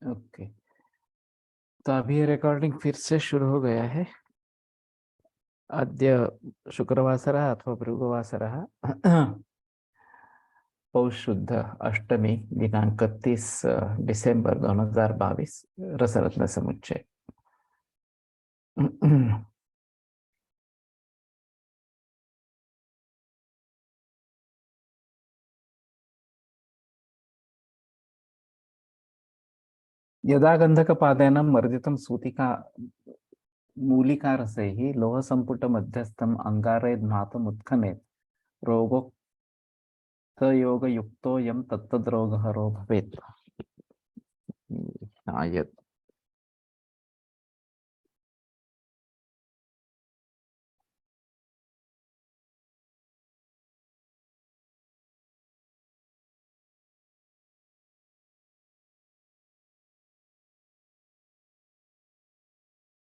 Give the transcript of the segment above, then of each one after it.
Okay, तो अभी recording फिर से शुरू हो गया है। अद्य शुक्रवासरः अथवा भृगुवासरः पौष शुद्ध अष्टमी दिनांक 30 डिसेंबर 2022 रसरत्न समुच्चय। यदा गंधकपादेन मर्दितं सूतिका मूलिकारसैः लोहसम्पुटमध्यस्थम् अंगारे ज्ञातुमुत्खनेत् रोगोक्तयोगयुक्तोऽयं तत्तद्रोगहरो भवेत्। शायद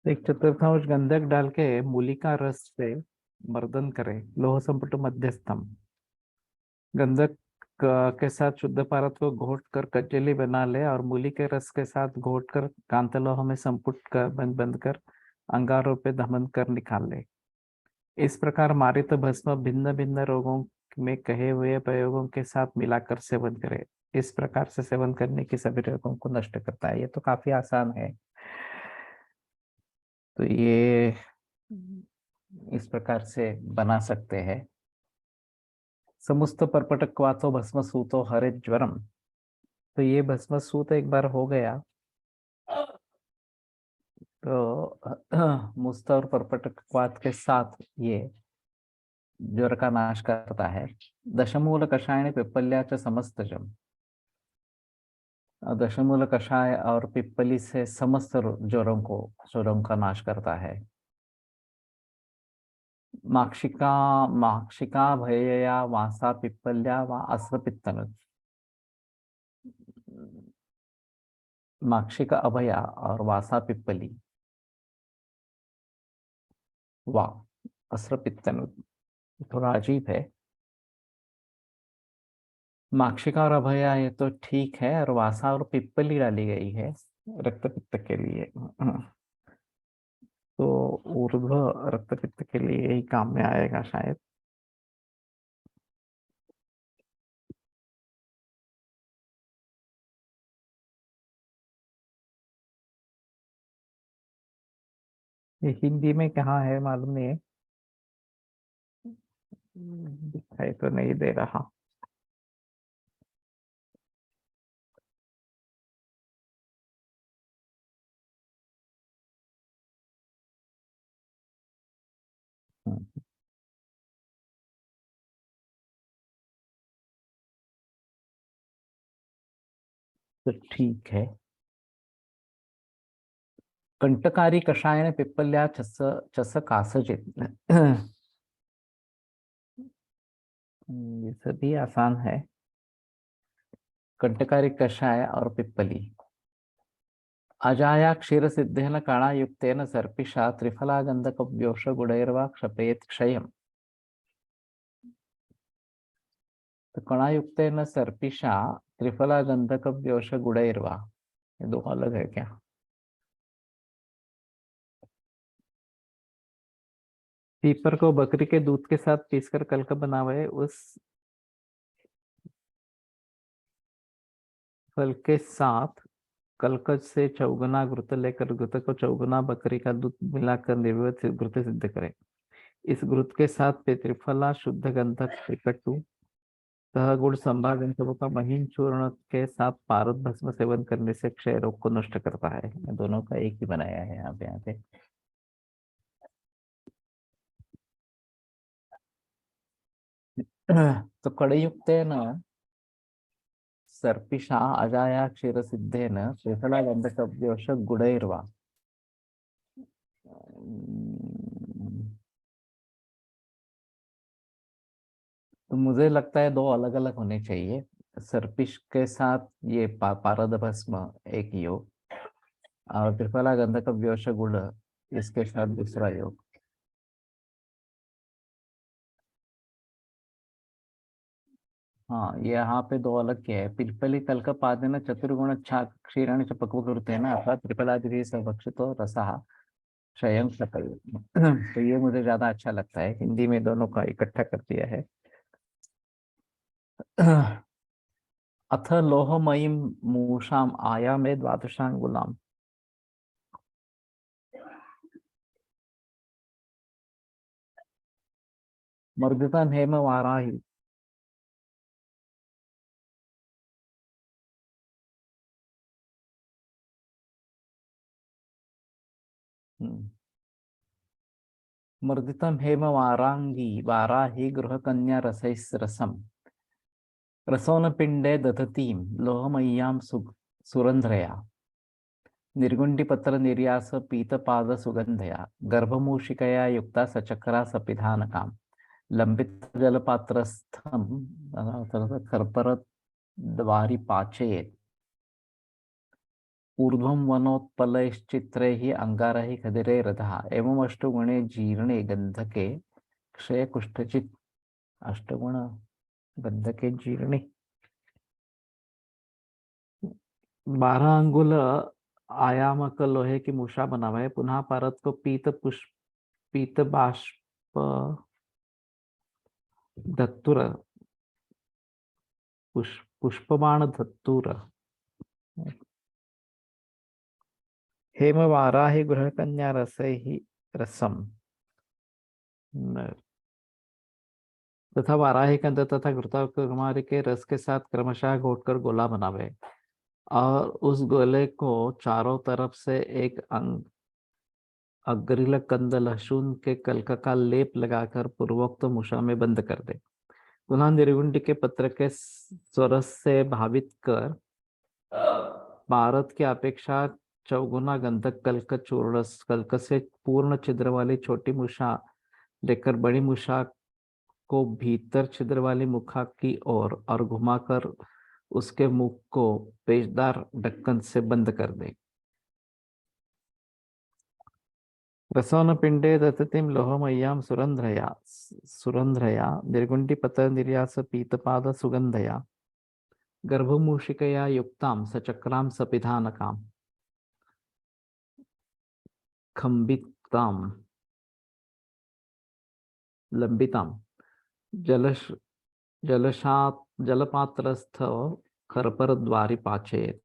एक चतुर्थांश गंधक डाल के मूलिका रस से मर्दन करें। लोह संपुट मध्यस्थम गंधक के साथ शुद्ध पारद को घोट कर कचेली बना ले और मूली के रस के साथ घोट कर कांतलोह में संपुट कर बंद बंद कर अंगारों पे दमन कर निकाल ले। इस प्रकार मारित भस्म भिन्न भिन्न रोगों में कहे हुए प्रयोगों के साथ मिलाकर सेवन करे। इस प्रकार से सेवन करने की सभी रोगों को नष्ट करता है। ये तो काफी आसान है। तो ये इस प्रकार से बना सकते हैं। समस्त परपटक वातो भस्म सूतो हरे ज्वरम। तो ये भस्म सूत एक बार हो गया तो मुस्त और परपटक वात के साथ ये ज्वर का नाश करता है। दशमूल कषायण पिप्पल्या च समस्तजम। दशमूल कषाय और पिप्पली से समस्त ज्वरों का नाश करता है। माक्षिका माक्षिका भयया वासा पिप्पल्या वा अस्रपित्तन। माक्षिका अभया और वासा पिप्पली वा अस्रपित्तन। थोड़ा अजीब है। माक्षिका और अभया ये तो ठीक है, और वासा और पिप्पली डाली गई है रक्त पित्त के लिए। तो ऊर्ध्व रक्त पित्त के लिए यही काम में आएगा शायद। ये हिंदी में कहाँ है मालूम नहीं है। दिखाई तो नहीं दे रहा। तो ठीक है। कंटकारी कषायण पिप्पल्या चस चस कासजित। ये सभी आसान है। कंटकारी कषाय और पिप्पली। अजाया क्षीर सिद्धेन कणायुक्तेन सर्पिषा त्रिफला गंधक व्योष गुणैर्वा क्षपेत क्षयम्। तो कणायुक्तेन सर्पिषा त्रिफला गंधक व्योष गुणैर्वा, ये दो अलग है क्या? पीपर को बकरी के दूध के साथ पीसकर कलक बनावे, उस फल के साथ कलकज से चौगुना घृत लेकर घृत को चौगुना बकरी का दूध मिलाकर निर्वत घृत सिद्ध करे। इस घृत के साथ त्रिफला शुद्ध गंधक त्रिकटु तह गुड़ संभाग इन सबों का महीन चूर्ण के साथ पारद भस्म सेवन करने से क्षय रोग को नष्ट करता है। दोनों का एक ही बनाया है यहाँ पे। तो कड़युक्त न सर्पिषा अजाया क्षीर सिद्धेन त्रिफला गंधक गुड़ैर्वा। तो मुझे लगता है दो अलग अलग होने चाहिए। सर्पिश के साथ ये पारद भस्म एक योग, और त्रिफला गंधक गुड़ इसके साथ दूसरा योग। हाँ, ये यहाँ पे दो अलग क्या है। पिप्पली कल्कपादेन चतुर्गुण क्षीराणि च पक्वकृतेन अथवा त्रिफलादिभिः सभक्षितो रसः क्षयं सकल। तो ये मुझे ज्यादा अच्छा लगता है, हिंदी में दोनों का इकट्ठा कर दिया है। अथ लोहमयीं मूषाम् आयामे द्वादशांगुलाम् मर्दितां हेम वाराहि। हम्म। मर्दितं हेम वारांगी वाराहि गृहकन्या रसैस्रसम् रसोन पिंडे दधतीं लोहमय्यां सुरंध्रया निर्गुंडिपत्र निर्यास पीतपाद सुगंधया गर्भमूषिकया युक्ता सचक्रा सपिधानकाम लंबित जलपात्रस्थम कर्पर द्वारि पाचयेत् ऊर्ध्वं वनोत्पलैश्चित्रैः अंगारैः खदिरैरधः एवमष्टगुणे जीर्णे गंधके क्षय कुष्ठचित्। अष्टगुण गंधके जीर्णे 12 अंगुल आयामक लोहे की मूषा बनावे, पुनः पारद को पीत बाष्प धतुर पुष्पबाण धतुर हेम वाराहि गृह कन्या रसैहि रसम तथा वाराही के अंदर तथा घृताकुमारी के रस के साथ क्रमशः घोटकर गोला बनावे और उस गोले को चारों तरफ से एक अग्रिल कंद लहसुन के कलक का लेप लगाकर पूर्वोक्त मुषा में बंद कर दे। पुनः निर्गुंडी के पत्र के स्वरस से भावित कर भारत की अपेक्षा चौगुना गंधक कल्क चूर्ण कल्क से पूर्ण छिद्र वाली छोटी मुषा लेकर बड़ी मुषा को भीतर छिद्र वाली मुखा की ओर और घुमाकर उसके मुख को पेचदार ढक्कन से बंद कर दे। रसोन पिंडे दत्तिम लोहमय्याम सुरंध्रया निर्गुंडी पत्र निर्यास पीतपाद सुगंधया गर्भमूषिकया युक्ताम सचक्राम सपिधानकाम खंबिताम लंबिताम जलश जलशात जलपात्रस्थ खरपर द्वारि पाचेत।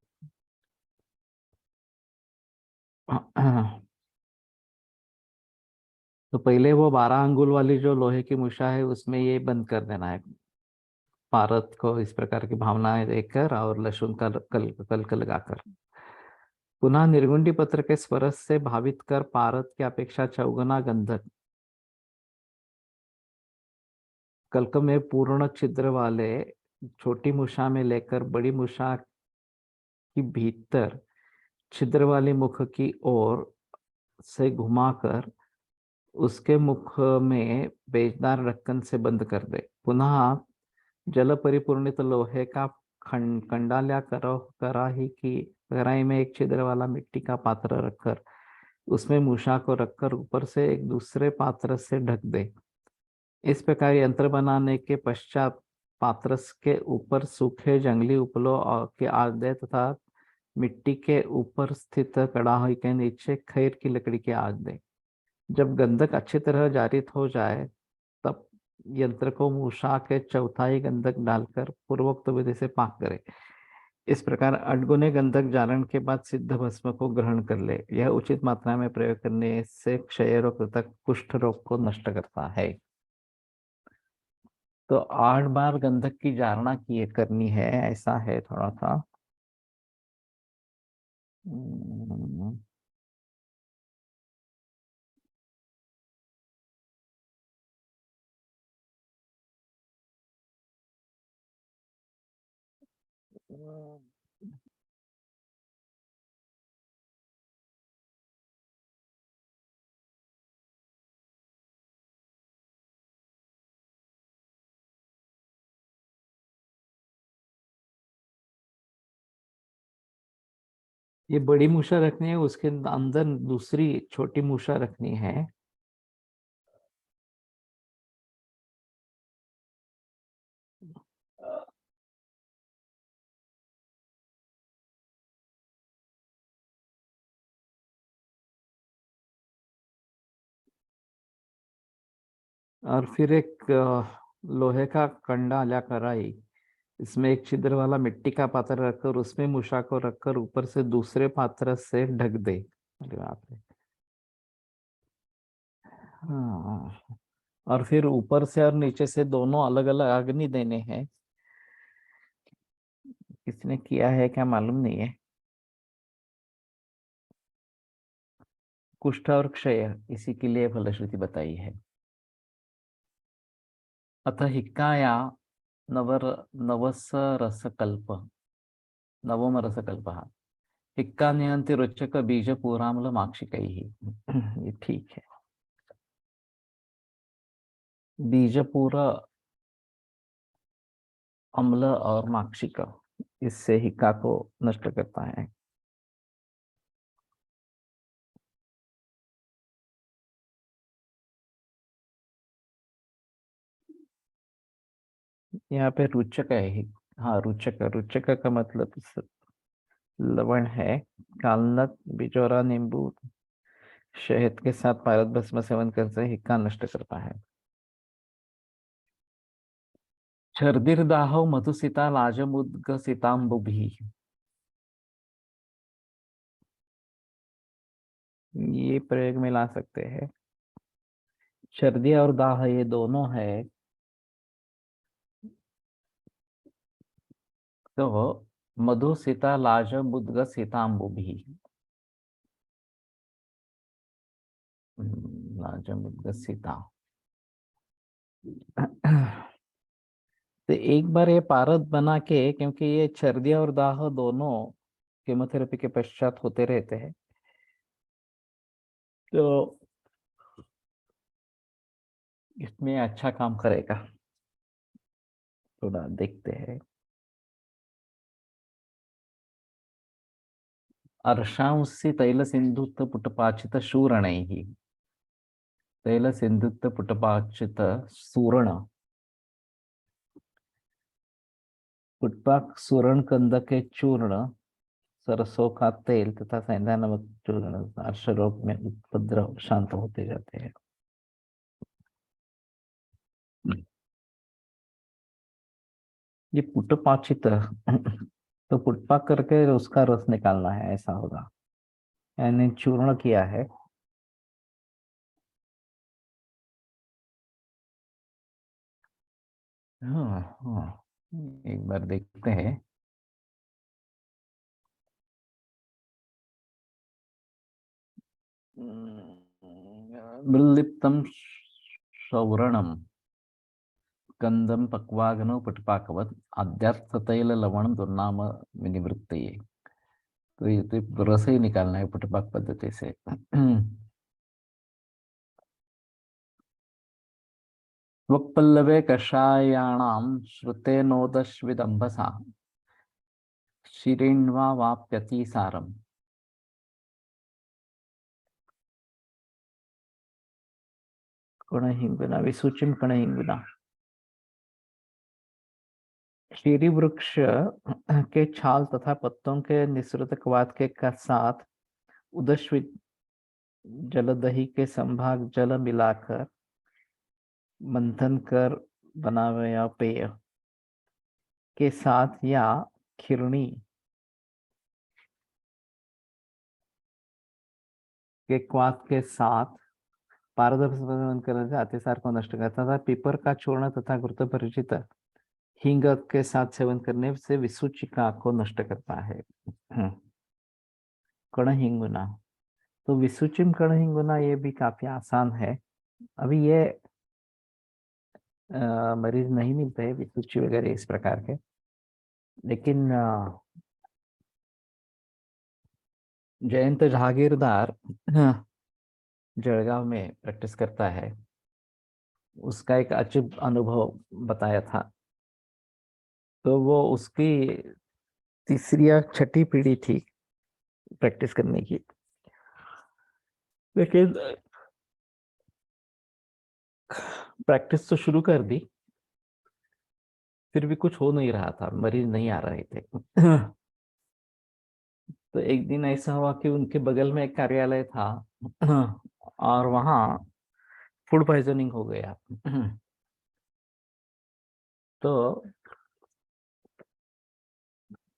तो पहले वो 12 अंगुल वाली जो लोहे की मुषा है उसमें ये बंद कर देना है, पारत को इस प्रकार की भावनाएं देकर और लहसुन का कल लगाकर पुनः निर्गुंडी पत्र के स्वरस से भावित कर पारत की अपेक्षा चौगुना गंधक कल्क में पूर्ण छिद्र वाले छोटी मुषा में लेकर बड़ी मुषा की भीतर छिद्र वाली मुख की ओर से घुमाकर उसके मुख में पेचदार ढक्कन से बंद कर दे। पुनः जल परिपूर्णित लोहे का कंडाल्या कराही की गहराई में एक छिद्र वाला मिट्टी का पात्र रखकर उसमें मूषा को रखकर ऊपर से एक दूसरे पात्र से ढक दे। इस प्रकार यंत्र बनाने के पश्चात पात्र के ऊपर सूखे जंगली उपलों के आग दे तथा मिट्टी के ऊपर स्थित कड़ाही के नीचे खैर की लकड़ी की आग दे। जब गंधक अच्छी तरह जारित हो जाए तब यंत्र को मूषा के चौथाई गंधक डालकर पूर्वोक्त विधि से पाक करे। इस प्रकार अठगुने गंधक जालन के बाद सिद्ध भस्म को ग्रहण कर ले। यह उचित मात्रा में प्रयोग करने से क्षय रोग तथा कुष्ठ रोग को नष्ट करता है। तो 8 बार गंधक की जारणा की करनी है, ऐसा है थोड़ा सा। हम्म, ये बड़ी मूषा रखनी है, उसके अंदर दूसरी छोटी मूषा रखनी है। और फिर एक लोहे का कंडा या कढ़ाई, इसमें एक छिद्र वाला मिट्टी का पात्र रखकर उसमें मूषा को रखकर ऊपर से दूसरे पात्र से ढक दे। अरे बाप रे। हाँ, और फिर ऊपर से और नीचे से दोनों अलग अलग अग्नि देने हैं। किसने किया है क्या मालूम नहीं है। कुष्ठ और क्षय इसी के लिए फलश्रुति बताई है। अथ हिक्काया नवर नवस रसकल्प नवम रसकल्प। हिक्का नियंति रुचक बीज पूरामल माक्षिक ही। ये ठीक है। बीज पूरा अम्ल और माक्षिक इससे हिक्का को नष्ट करता है। यहाँ पे रुचक है हाँ, रुचक रुचक का मतलब लवण है। कालनक बिचौरा नींबू शहद के साथ पारद भस्म सेवन करने से हिक्का नष्ट करता है। छर्दिर्दाहो मधुसिता लाजमुद्ग सिताम्बुभि। ये प्रयोग में ला सकते हैं। सर्दी और दाह ये दोनों है, तो मधु सीता लाजमुद्ग सीताम्बुभि। लाजमुद्ग सीता। तो एक बार ये पारद बना के, क्योंकि ये सर्दी और दाह दोनों केमोथेरेपी के पश्चात होते रहते हैं, तो इसमें अच्छा काम करेगा। थोड़ा देखते हैं। अर्षांसि तैल सिंधुत्त पुटपाचित शूरण ही। तैल सिंधुत्त पुटपाचित सूर्ण। पुटपाक सूरण कंद के चूर्ण, सरसों का तेल तथा सेंधा नमक चूर्ण अर्श रोग में उपद्रव शांत होते जाते हैं। ये पुटपाचित तो पुटपाक करके उसका रस निकालना है, ऐसा होगा। यानी चूर्ण किया है। हाँ हाँ, एक बार देखते हैं। मृलिप्तम सौरणम कंदम पक्वाग्नौ पुटपाकवत अध्यर्थ तैल लवण दुर्नाम विनिवृत्त। तो ये तो रस ही निकालना है पुटपाक पद्धति से। वक्पल्लवे कषायाणां श्रुतेनोदश्विदम्बसा शिरेण्वा वाप्यति सारम। कणहिंगुना विसूचिम कणहिंगुना। शीरी वृक्ष के छाल तथा पत्तों के निःसृत कवात के साथ उदश्वित जल दही के संभाग जल मिलाकर मंथन कर बना हुआ पेय के साथ या खिरनी के क्वाथ के साथ पारदर्शी सेवन करने से अतिसार को नष्ट करता था। पीपर का चूर्ण तथा घृत परिचित हींग के साथ सेवन करने से विसूचिका को नष्ट करता है। कणहिंगुना, तो विसूचिम कणहिंगुना ये भी काफी आसान है। अभी ये मरीज नहीं मिलते हैं विसूची वगैरह इस प्रकार के, लेकिन जयंत जहागीरदार जळगांव में प्रैक्टिस करता है। उसका एक अचूक अनुभव बताया था। तो वो उसकी तीसरी या छठी पीढ़ी थी प्रैक्टिस करने की, लेकिन प्रैक्टिस तो शुरू कर दी, फिर भी कुछ हो नहीं रहा था, मरीज नहीं आ रहे थे। तो एक दिन ऐसा हुआ कि उनके बगल में एक कार्यालय था और वहाँ फूड पॉइजनिंग हो गया। तो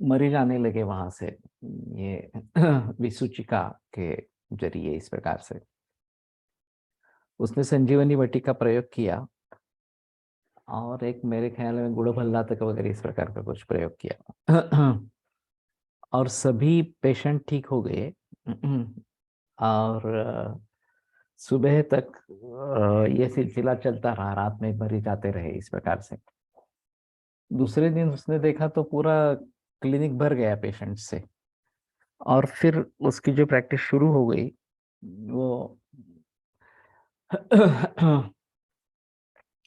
मरीज आने लगे वहां से, ये विसूचिका के जरिए इस प्रकार से। उसने संजीवनी बटी का प्रयोग किया और एक मेरे ख्याल में गुड़ भल्ला तक वगैरह इस प्रकार का कुछ प्रयोग किया। और सभी पेशेंट ठीक हो गए। और सुबह तक ये सिलसिला चलता रहा, रात में मरीज आते रहे इस प्रकार से। दूसरे दिन उसने देखा तो पूरा क्लिनिक भर गया पेशेंट से। और फिर उसकी जो प्रैक्टिस शुरू हो गई वो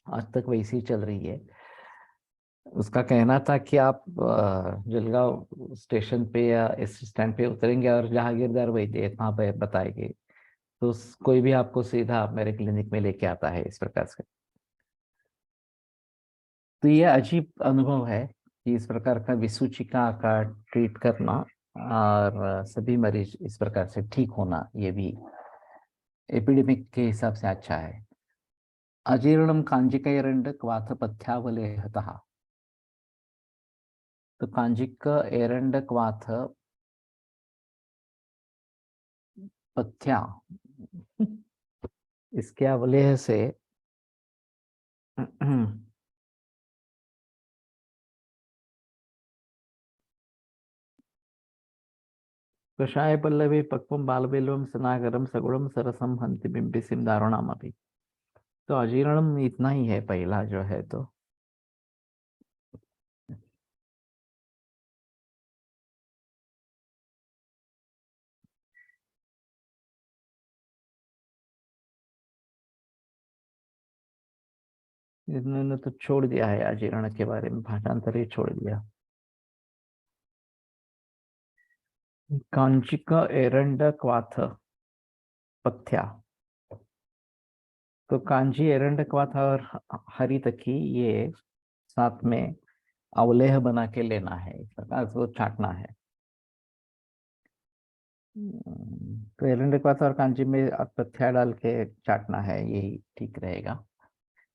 आज तक वैसी ही चल रही है। उसका कहना था कि आप जलगांव स्टेशन पे या इस स्टैंड पे उतरेंगे और जहांगीरदार वैद्य वहां पे बताएंगे, तो कोई भी आपको सीधा मेरे क्लिनिक में लेके आता है इस प्रकार से। तो ये अजीब अनुभव है कि इस प्रकार का विसूचिका का ट्रीट करना और सभी मरीज इस प्रकार से ठीक होना, ये भी एपिडेमिक के हिसाब से अच्छा है। अजीर्णम कांजिकैरण्ड क्वाथ पथ्यावलेहतः। तो कांजिक एरंड क्वाथ पथ्या, इसके अवलेह से कषाय पल्लवी पक्वम बालबेलवम सनागरम सगुणम सरसम हंति बिंबिसिम दारुणाम अभी। तो अजीर्णम इतना ही है पहला जो है। तो इन्होंने तो छोड़ दिया है अजीर्ण के बारे में, भाषांतर ही छोड़ दिया। कांचिक एरंड क्वाथ पथ्या। तो कांची एरंड क्वाथ और हरी तकी ये साथ में अवलेह बना के लेना है, इस प्रकार से वो चाटना है। तो एरंड क्वाथ और कांची में पथ्या डाल के चाटना है, यही ठीक रहेगा।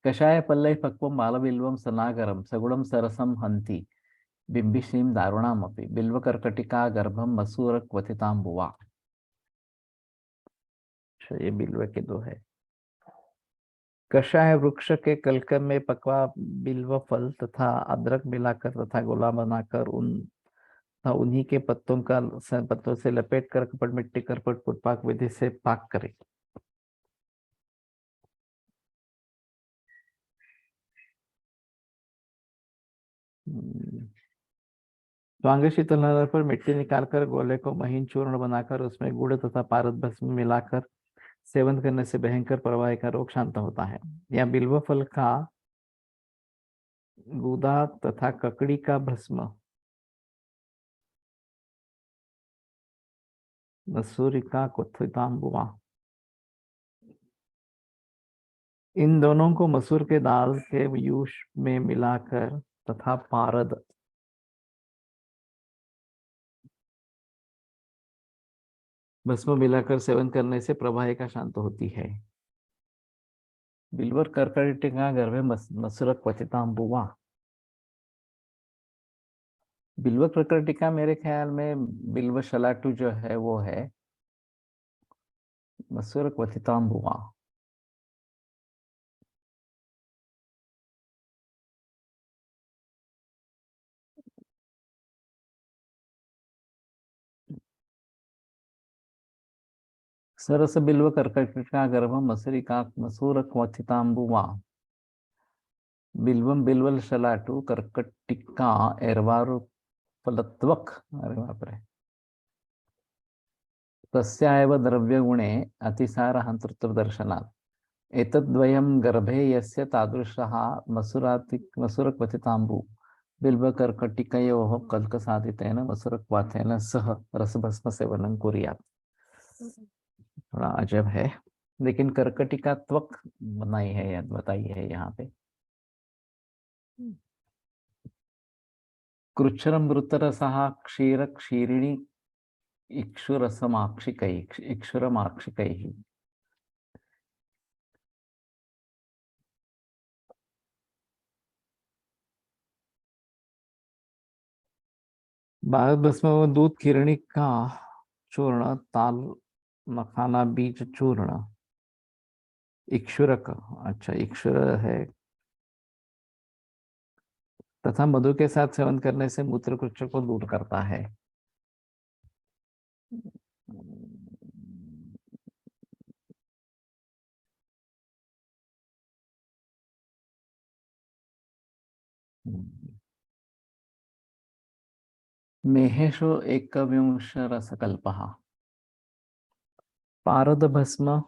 कषाय पल्लव पक्वम बालबिल्वम सनागरम सगुणम सरसम हंति बिंबिश्रीम दारुणामपि बिल्वकर्कटिका गर्भम मसूर क्वथितांबुवा। अच्छा, ये बिल्व के दो है। कषाय वृक्ष के कलकम में पकवा बिल्व फल तथा अदरक मिलाकर तथा गोला बनाकर उन्हीं के पत्तों से लपेट कर कपट मिट्टी करपट पुटपाक विधि से पाक करे। स्वांग शीतल नगर पर मिट्टी निकालकर गोले को महीन चूर्ण बनाकर उसमें गुड़ तथा पारद भस्म मिलाकर सेवन करने से भयंकर प्रवाह का रोग शांत होता है। या बिल्व फल का गूदा तथा ककड़ी का भस्म मसूरी का कुत्थितांबुआ, इन दोनों को मसूर के दाल के यूष में मिलाकर तथा पारद भस्म मिलाकर सेवन करने से प्रवाहिका शांत होती है। बिल्वर कर्कटिका गर्भे मसूर क्वथितांबुआ। बिल्व कर्कटिका मेरे ख्याल में बिल्व शलाटू जो है वो है मसूर क्वथितांबुआ। सरस बिल्व कर्कटिका गर्भम मसूरिका मसूर क्वथितांबुआ बिल्वम बिल्वल शलाटू कर्कटिका एर्वारु फलत्वक। अरे बाप रे। तस्याएव द्रव्यगुणे अतिसारहन्तृत्वदर्शनात् एतद्वयं गर्भे यस्य तादृशः मसूरक्वथिताम्बु बिल्वकर्कटिकयोः कल्कसाधितेन मसूरक्वाथेन सह रसभस्म सेवनं कुर्यात्। थोड़ा अजब है, लेकिन कर्कटिका त्वक बनाई है या बताई है यहाँ पे। कृच्छ्रमृतरसः क्षीर क्षीरिणी इक्षुरसमाक्षिकैः इक्षुरमाक्षिकैः। भारत भस्म व दूध खीरणी का चूर्ण, ताल मखाना बीज चूर्ण, इक्षुरक, अच्छा इक्षुर है, तथा मधु के साथ सेवन करने से मूत्रकुच्च को दूर करता है। मेहेशो एकविंश रसकल्पः, पारद भस्म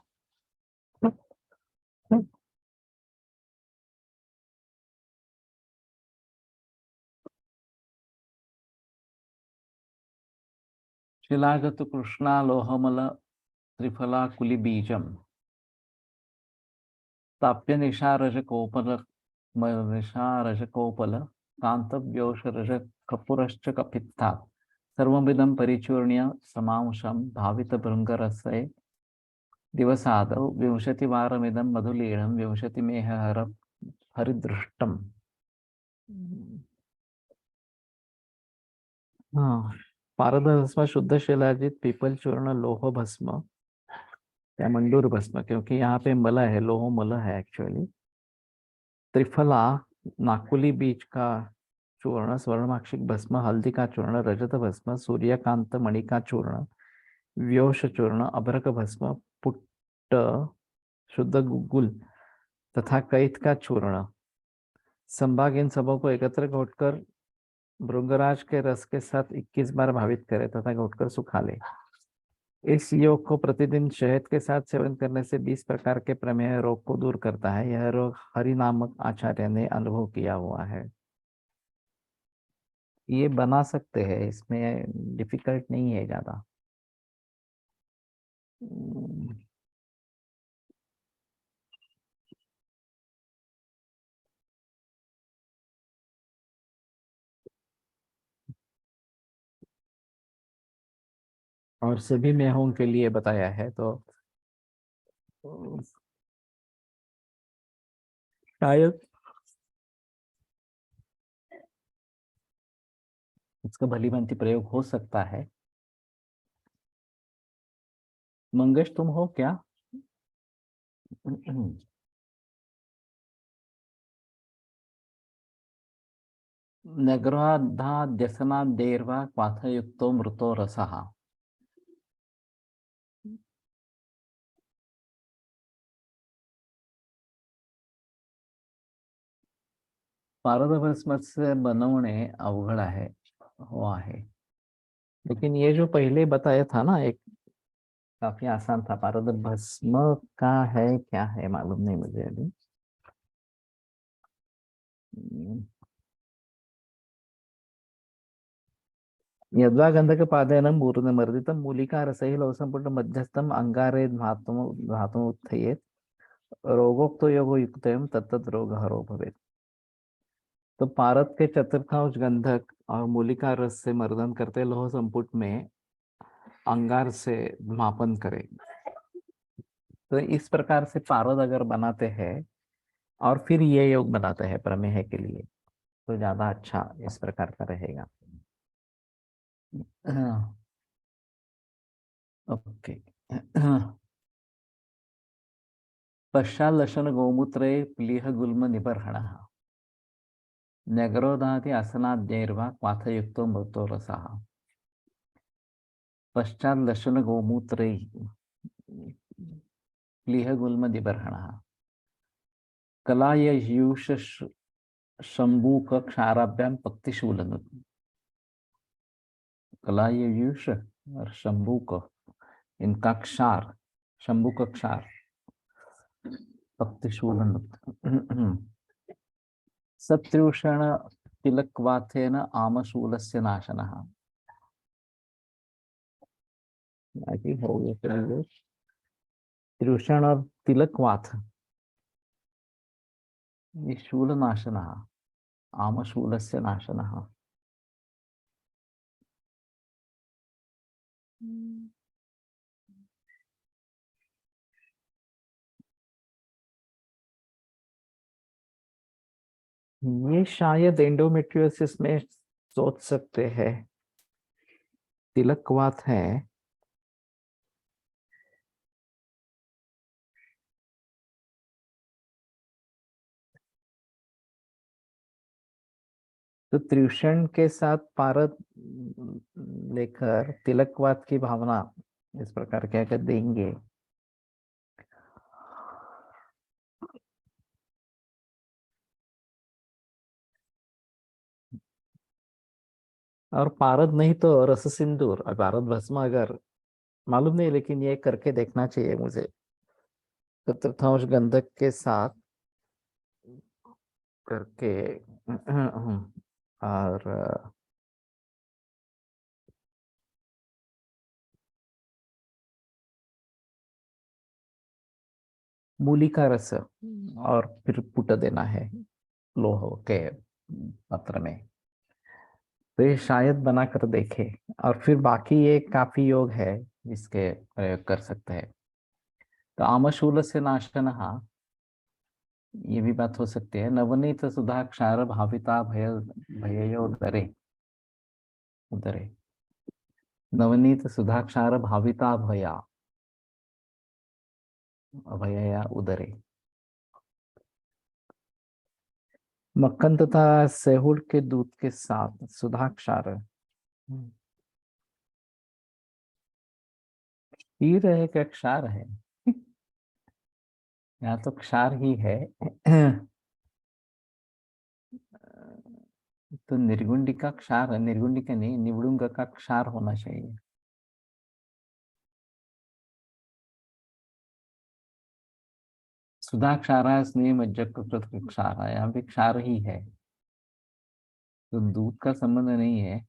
शिलागत कृष्णालोहमल त्रिफलाकुली बीजम, ताप्य निशारजकोपल निशारजकोपल कांतव्योषरज कपूरश्च कपित्थात् सर्वमिदं परिचूर्ण्य समांशं भावित भृंगरसे दिवसादौ विंशतिवारमिदं मधुलीनं विंशतिमेहहर हरिदृष्टम। हाँ, पारद भस्म शुद्ध शिलाजित पीपल चूर्ण लोह भस्म या मंडूर भस्म, क्योंकि यहाँ पे मल है, लोह मल है एक्चुअली। त्रिफला नाकुली बीज का चूर्ण, स्वर्णमाक्षिक भस्म, हल्दी का चूर्ण, रजत भस्म, सूर्यकांत मणि का चूर्ण, व्योष चूर्ण, अभ्रक भस्म, पुट्ट शुद्ध गुल तथा कैत का चूर्ण, संभाग, इन सबों को एकत्र घोटकर भृंगराज के रस के साथ 21 बार भावित करे तथा घोटकर सुखा ले। इस योग को प्रतिदिन शहद के साथ सेवन करने से 20 प्रकार के प्रमेह रोग को दूर करता है। यह रोग हरि नामक आचार्य ने अनुभव किया हुआ है। ये बना सकते हैं, इसमें डिफिकल्ट नहीं है ज्यादा। और सभी मेहों के लिए बताया है, तो शायद इसका भली भांति प्रयोग हो सकता है। मंगेश, तुम हो क्या? नगराध्यसनादेर्वा क्वाथयुक्तो मृतो रसः। पारदभस्म से बनवणे अवघड आहे, हो आहे, लेकिन ये जो पहले बताया था ना, एक काफी आसान था। पारद भस्म का है क्या है मालूम नहीं मुझे अभी। यद्वा गंधक पादेन मूर्धमर्दितं मूलिका रसैः लवसंपुट मध्यस्थम अंगारे धातु उत्थयेत् रोगोक्तो योगो युक्तयम तत्तत् रोग हरो भवेत्। तो पारद के चतुर्थांश गंधक और मूलिका रस से मर्दन करते लोह संपुट में अंगार से मापन करें। तो इस प्रकार से पारद अगर बनाते हैं और फिर ये योग बनाते हैं प्रमेह के लिए, तो ज्यादा अच्छा इस प्रकार का रहेगा। हाँ, ओके। पश्चाल्लशन गोमूत्रे प्लीह गुल्म निबर्हणः, न्यगरोधाति आसनाद्यैर्वा क्वाथयुक्तो मृतो रसः। पश्चाल्लशन गोमूत्रे प्लीह गुल्म निबर्हणः, कलाययूष शंबूक क्षाराभ्याम पक्तिशूलन। कलाययूष और शंबूक, इनका क्षार, शंबूक क्षार, पक्तिशूलन। सत्युषण तिलक्वाथेन आमशूलस्य नाशनः। आई हो गया चलिए। त्रिषण और तिलकवाथ, ये शूलनाशनः, आमशूलस्य नाशनः। ये शायद एंडोमेट्रियोसिस में सोच सकते हैं। तिलकवात है तो त्रिषण के साथ पारद लेकर तिलकवात की भावना इस प्रकार क्या कर देंगे। और पारद नहीं तो रस सिंदूर और पारद भस्म अगर मालूम नहीं, लेकिन ये करके देखना चाहिए मुझे। चतुर्थांश गंधक के साथ करके और मूली का रस और फिर पुट देना है लोह के पात्र में। तो ये शायद बना कर देखे, और फिर बाकी ये काफी योग है जिसके प्रयोग कर सकते हैं। तो आमशूल से नाशन, ये भी बात हो सकती है। नवनीत सुधा क्षार भाविता भय भययो उदरे उदरे, नवनीत सुधा क्षार भाविता भया अभयया उदरे। मक्खन तथा सेहुड़ के दूध के साथ सुधा क्षार, क्षीर है क्या क्षार है? यहाँ तो क्षार ही है। तो निर्गुंडी का क्षार, निर्गुंडी का नहीं, निवडुंग का क्षार होना चाहिए। सुधा क्षारा स्नेह मज्जक क्षारा, यहाँ भी क्षार ही है, तो दूध का संबंध नहीं है।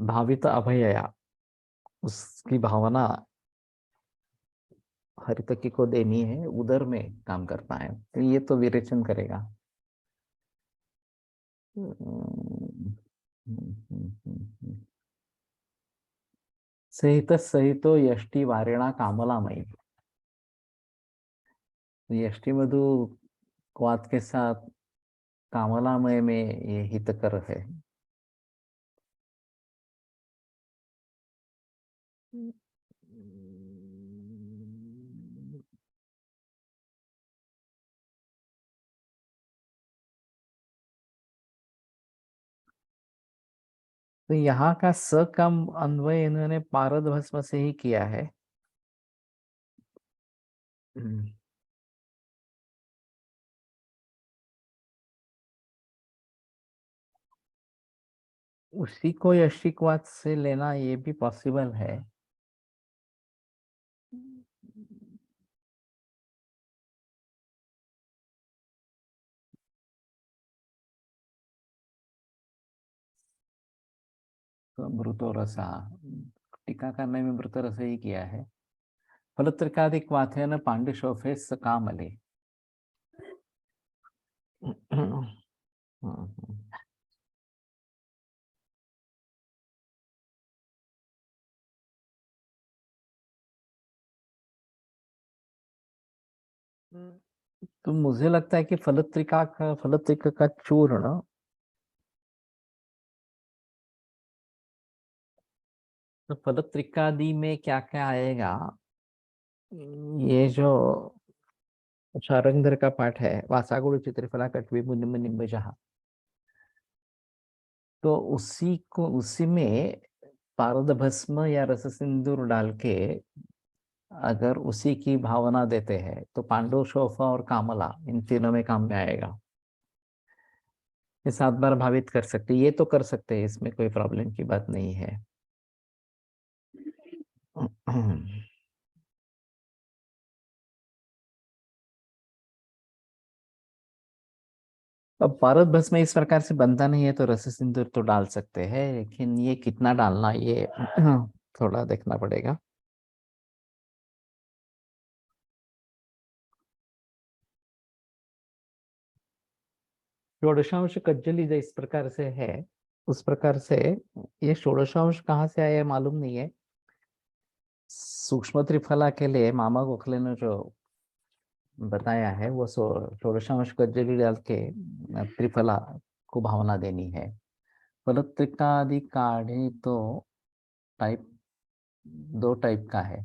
भावित अभयया, उसकी भावना हरितकी को देनी है, उदर में काम करना है, तो ये तो विरेचन करेगा। सहित सहितो यष्टि वारिणा कामलामयी, तो यष्टि मधु क्वात के साथ कामलामय में ये हितकर है। तो यहाँ का स का अन्वय इन्होंने पारद भस्म से ही किया है। उसी को यशिकवाद से लेना ये भी पॉसिबल है। तो मृतो रसा, टीका करने में मृत रस ही किया है। फलत्रिकादिक वाथेन पांडिशोफे सकामले। तो मुझे लगता है कि फलत्रिका का चूर्ण, तो फलत्रिकादि में क्या क्या आएगा, ये जो शारंगधर का पाठ है, वासागुड़ चित्रफला कटवी मुनिम निम्ब जहा, तो उसी को उसी में पारद भस्म या रस सिंदूर डाल के अगर उसी की भावना देते हैं तो पांडु शोफा और कामला इन तीनों में काम में आएगा। ये 7 बार भावित कर सकते, ये तो कर सकते हैं, इसमें कोई प्रॉब्लम की बात नहीं है। अब पारद भस्म इस प्रकार से बनता नहीं है तो रस सिंदूर तो डाल सकते हैं, लेकिन ये कितना डालना ये थोड़ा देखना पड़ेगा। षोडशांश कज्जली जो इस प्रकार से है, उस प्रकार से ये षोडशांश कहाँ से आया मालूम नहीं है। सूक्ष्म त्रिफला के लिए मामा गोखले ने जो बताया है वो षोडशांश कज्जली डाल के त्रिफला को भावना देनी है। फलत्रिका आदि काढ़े तो टाइप, दो टाइप का है।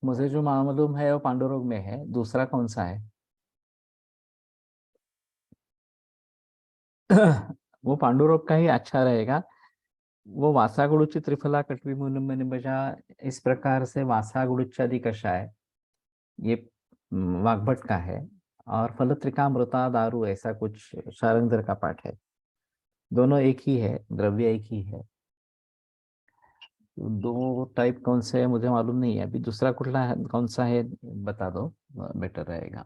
मुझे जो मालूम है वो पांडुरोग में है, दूसरा कौन सा है? वो पांडुरोग का ही अच्छा रहेगा। वो वासागुड़ुची त्रिफला कटवी मुनिम बजा, इस प्रकार से वासागुड़ुचादि कषाय, ये वाग्भट का है। और फलत्रिकामृता दारू, ऐसा कुछ शारंगधर का पाठ है। दोनों एक ही है, द्रव्य एक ही है। दो टाइप कौन से है मुझे मालूम नहीं है अभी, दूसरा कुठला है, कौन सा है बता दो, बेटर रहेगा।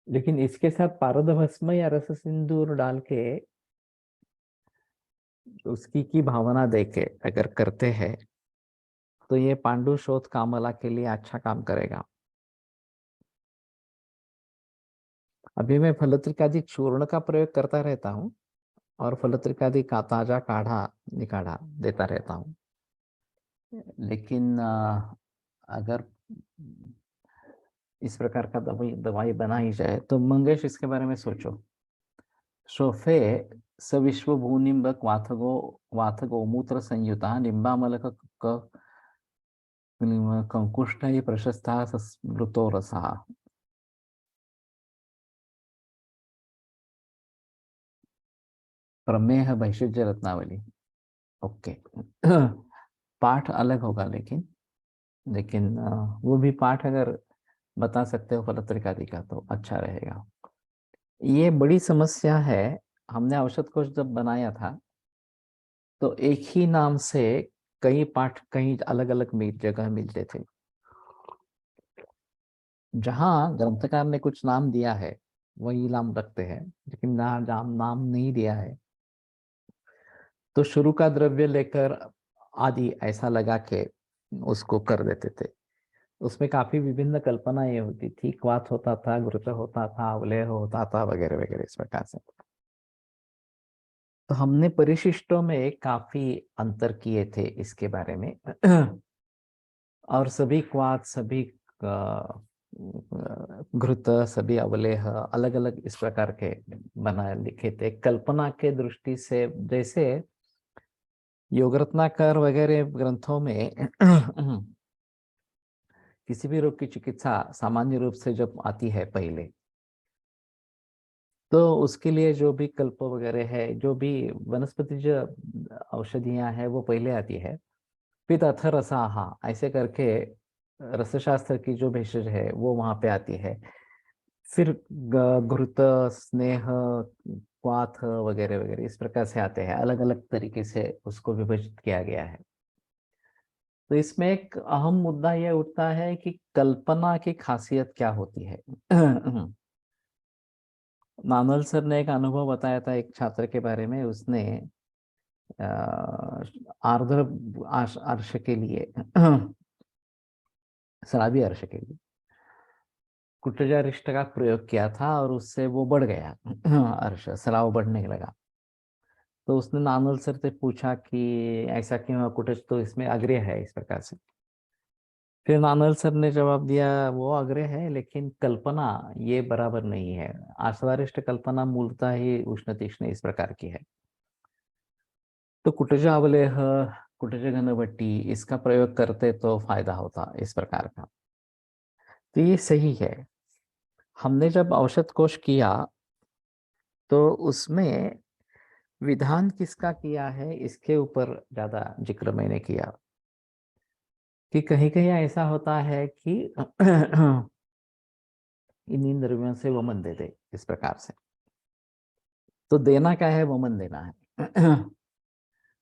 लेकिन इसके साथ पारद भस्म या रस सिंदूर डाल के उसकी की भावना देके अगर करते हैं तो ये पांडु शोध कामला के लिए अच्छा काम करेगा। अभी मैं फलत्रिकादि चूर्ण का प्रयोग करता रहता हूँ और फलत्रिकादि का ताजा काढ़ा निकाढ़ा देता रहता हूँ। लेकिन अगर इस प्रकार का दवाई दवाई बनाई जाए तो मंगेश इसके बारे में सोचो। सोफे सविश्व भूनिम्बक वाथगो वाथगो मूत्र संयुता निम्बामलक कंकुष्ठ प्रशस्ता स्मृतो रसा। प्रमेह भैषज्य रत्नावली। ओके। पाठ अलग होगा, लेकिन वो भी पाठ अगर बता सकते हो फलत्रिकादि का तो अच्छा रहेगा। ये बड़ी समस्या है। हमने औषध कोश जब बनाया था तो एक ही नाम से कई पाठ कहीं अलग अलग जगह मिलते थे। जहाँ ग्रंथकार ने कुछ नाम दिया है वही नाम रखते हैं, लेकिन जहाँ जहाँ नाम नहीं दिया है तो शुरू का द्रव्य लेकर आदि ऐसा लगा के उसको कर देते थे। उसमें काफी विभिन्न कल्पनाएं होती थी, क्वाथ होता था, घृत होता था, अवलेह होता था, वगैरह वगैरह इस प्रकार से। तो हमने परिशिष्टों में काफी अंतर किए थे इसके बारे में। और सभी क्वाथ, सभी घृत, सभी अवलेह अलग अलग इस प्रकार के बना लिखे थे कल्पना के दृष्टि से। जैसे योग रत्नाकर वगैरह ग्रंथों में किसी भी रोग की चिकित्सा सामान्य रूप से जब आती है पहले, तो उसके लिए जो भी कल्प वगैरह है, जो भी वनस्पति जो औषधियां हैं वो पहले आती है। पित्त अथ रसाहा ऐसे करके रसशास्त्र की जो भेषज है वो वहां पे आती है। फिर घृत, स्नेह, क्वाथ वगैरह वगैरह इस प्रकार से आते हैं, अलग अलग तरीके से उसको विभाजित किया गया है। तो इसमें एक अहम मुद्दा यह उठता है कि कल्पना की खासियत क्या होती है। नानल सर ने एक अनुभव बताया था एक छात्र के बारे में। उसने आर्द्र अर्श के लिए शराबी अर्श के लिए कुटजारिष्ट का प्रयोग किया था और उससे वो बढ़ गया। अर्श शराब बढ़ने लगा। तो उसने नानल सर से पूछा कि ऐसा क्यों है, कुटज तो इसमें अग्रय है इस प्रकार से। फिर नानल सर ने जवाब दिया वो अग्रय है लेकिन कल्पना ये बराबर नहीं है। आश्वारिष्ट कल्पना मूलतः ही उष्ण तीक्ष्ण इस प्रकार की है। तो कुटज अवलेह, कुटज घनभट्टी इसका प्रयोग करते तो फायदा होता इस प्रकार का। तो ये सही है। हमने जब औषध कोश किया तो उसमें विधान किसका किया है इसके ऊपर ज्यादा जिक्र मैंने किया कि कहीं कहीं ऐसा होता है कि इन द्रव्यों से वमन दे दे इस प्रकार से। तो देना क्या है? वमन देना है।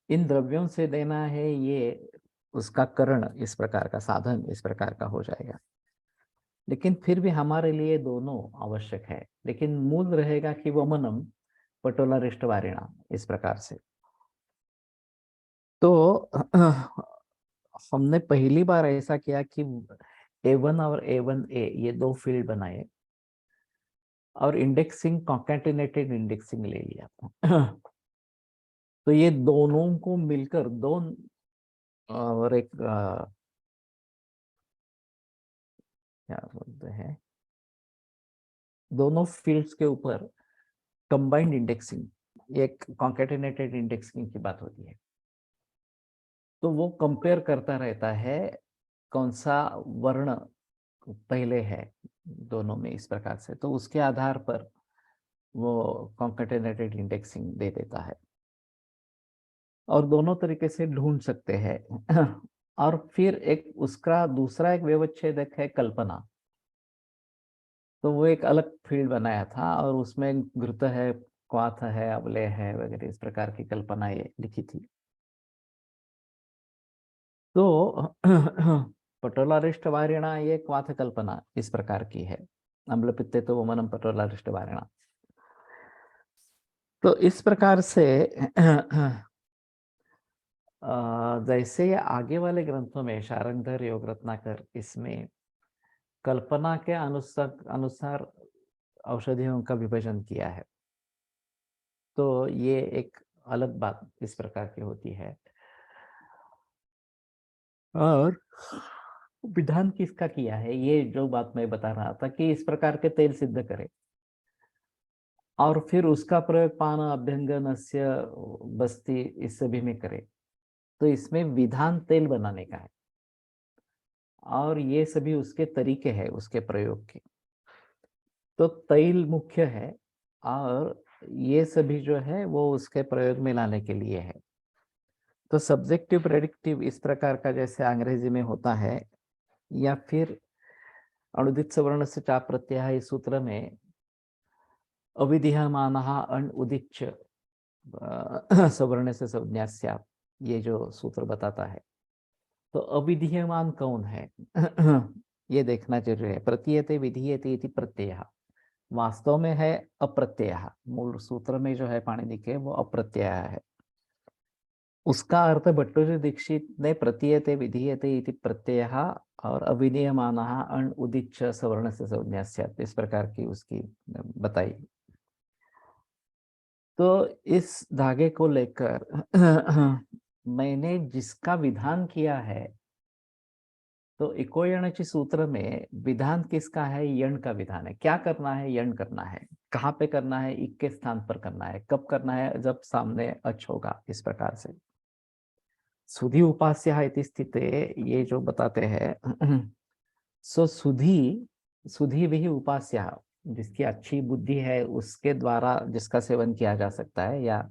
इन द्रव्यों से देना है, ये उसका करण इस प्रकार का, साधन इस प्रकार का हो जाएगा। लेकिन फिर भी हमारे लिए दोनों आवश्यक है, लेकिन मूल रहेगा कि वमनम पटोला रिष्टवारिणा इस प्रकार से। तो हमने पहली बार ऐसा किया कि A1 और A1A ये दो फील्ड बनाए और इंडेक्सिंग, कॉन्केटिनेटेड इंडेक्सिंग ले लिया। तो ये दोनों को मिलकर दो और एक क्या बोलते हैं, दोनों फील्ड्स के ऊपर कंबाइंड इंडेक्सिंग, एक कॉन्केटेनेटेड इंडेक्सिंग की बात होती है। तो वो कंपेयर करता रहता है कौन सा वर्ण पहले है दोनों में, इस प्रकार से। तो उसके आधार पर वो कॉन्केटेनेटेड इंडेक्सिंग दे देता है, और दोनों तरीके से ढूंढ सकते हैं। और फिर एक उसका दूसरा एक व्यवच्छेदक है कल्पना। तो वो एक अलग फील्ड बनाया था, और उसमें घृत है, क्वाथ है, अवलय है वगैरह, इस प्रकार की कल्पना ये लिखी थी। तो पटोलारिष्ट वारिणा ये क्वाथ कल्पना इस प्रकार की है, अम्ल पित्ते तो वमनम पटोलारिष्ट वारिणा। तो इस प्रकार से जैसे ये आगे वाले ग्रंथों में शारंगधर, योग रत्नाकर, इसमें कल्पना के अनुसार अनुसार औषधियों का विभाजन किया है, तो ये एक अलग बात इस प्रकार की होती है। और विधान किसका किया है, ये जो बात मैं बता रहा था कि इस प्रकार के तेल सिद्ध करे, और फिर उसका प्रयोग पान अभ्यंगनस्य बस्ती इस सभी में करे, तो इसमें विधान तेल बनाने का है, और ये सभी उसके तरीके हैं उसके प्रयोग के। तो तैल मुख्य है, और ये सभी जो है वो उसके प्रयोग में लाने के लिए है। तो सब्जेक्टिव प्रेडिक्टिव इस प्रकार का जैसे अंग्रेजी में होता है, या फिर अणुदित सवर्ण से चाप प्रत्यय इस सूत्र में अविधीयमान अण उदिच्च सवर्ण से संज्ञा स्यात्, ये जो सूत्र बताता है। तो अविधीयमान कौन है, ये देखना जरूरी है। प्रतीयते विधीयते इति प्रत्यय वास्तव में है अप्रत्यय, मूल सूत्र में जो है पाणिनि के वो अप्रत्यय है। उसका अर्थ भट्टोजी दीक्षित ने प्रतीयते विधीयते इति प्रत्यय और अविधीयमान अण उदिच्च सवर्ण से संज्ञा स्यात्, इस प्रकार की उसकी बताई। तो इस धागे को लेकर मैंने जिसका विधान किया है, तो इकोयणचि सूत्र में विधान किसका है, यण का विधान है। क्या करना है, यण करना है। कहाँ पे करना है, इक के स्थान पर करना है। कब करना है, जब सामने अच होगा, इस प्रकार से। सुधि उपास्य इति स्थिते, ये जो बताते हैं, सो सुधि सुधि भी उपास्य, जिसकी अच्छी बुद्धि है उसके द्वारा जिसका सेवन किया जा सकता है या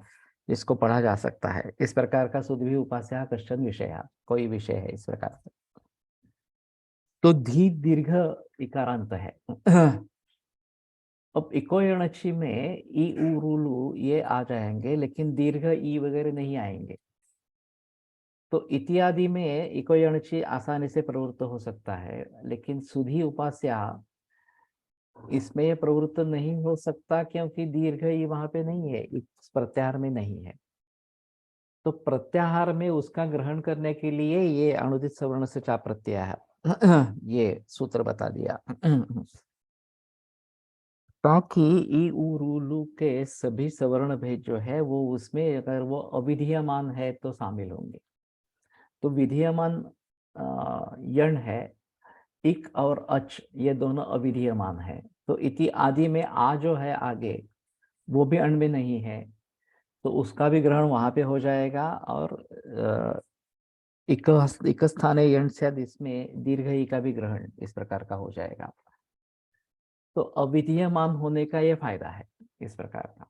जिसको पढ़ा जा सकता है, इस प्रकार का सुधि उपास्य कश्चन विषय, कोई विषय है, इस प्रकार से। तो धी दीर्घ इकारांत है। अब इकोयणची में ई उ रुलु ये आ जाएंगे, लेकिन दीर्घ ई वगैरह नहीं आएंगे। तो इत्यादि में इकोयणची आसानी से प्रवृत्त हो सकता है, लेकिन सुधी उपास्या इसमें ये प्रवृत्त नहीं हो सकता, क्योंकि दीर्घ ई वहां पे नहीं है, इस प्रत्याहार में नहीं है। तो प्रत्याहार में उसका ग्रहण करने के लिए ये अनुदित सवर्ण से चा प्रत्याहार ये सूत्र बता दिया। ताकि ई उ रु लु के सभी सवर्ण भेद जो है वो उसमें अगर वो अविधीयमान है तो शामिल होंगे। तो विधीयमान यण है, इक और अच ये दोनों अविधीयमान है। तो इति आदि में आ जो है आगे, वो भी अण में नहीं है, तो उसका भी ग्रहण वहां पे हो जाएगा। और इक स्थाने यण से इसमें दीर्घ ई का भी ग्रहण इस प्रकार का हो जाएगा। तो अविधीयमान होने का ये फायदा है इस प्रकार का।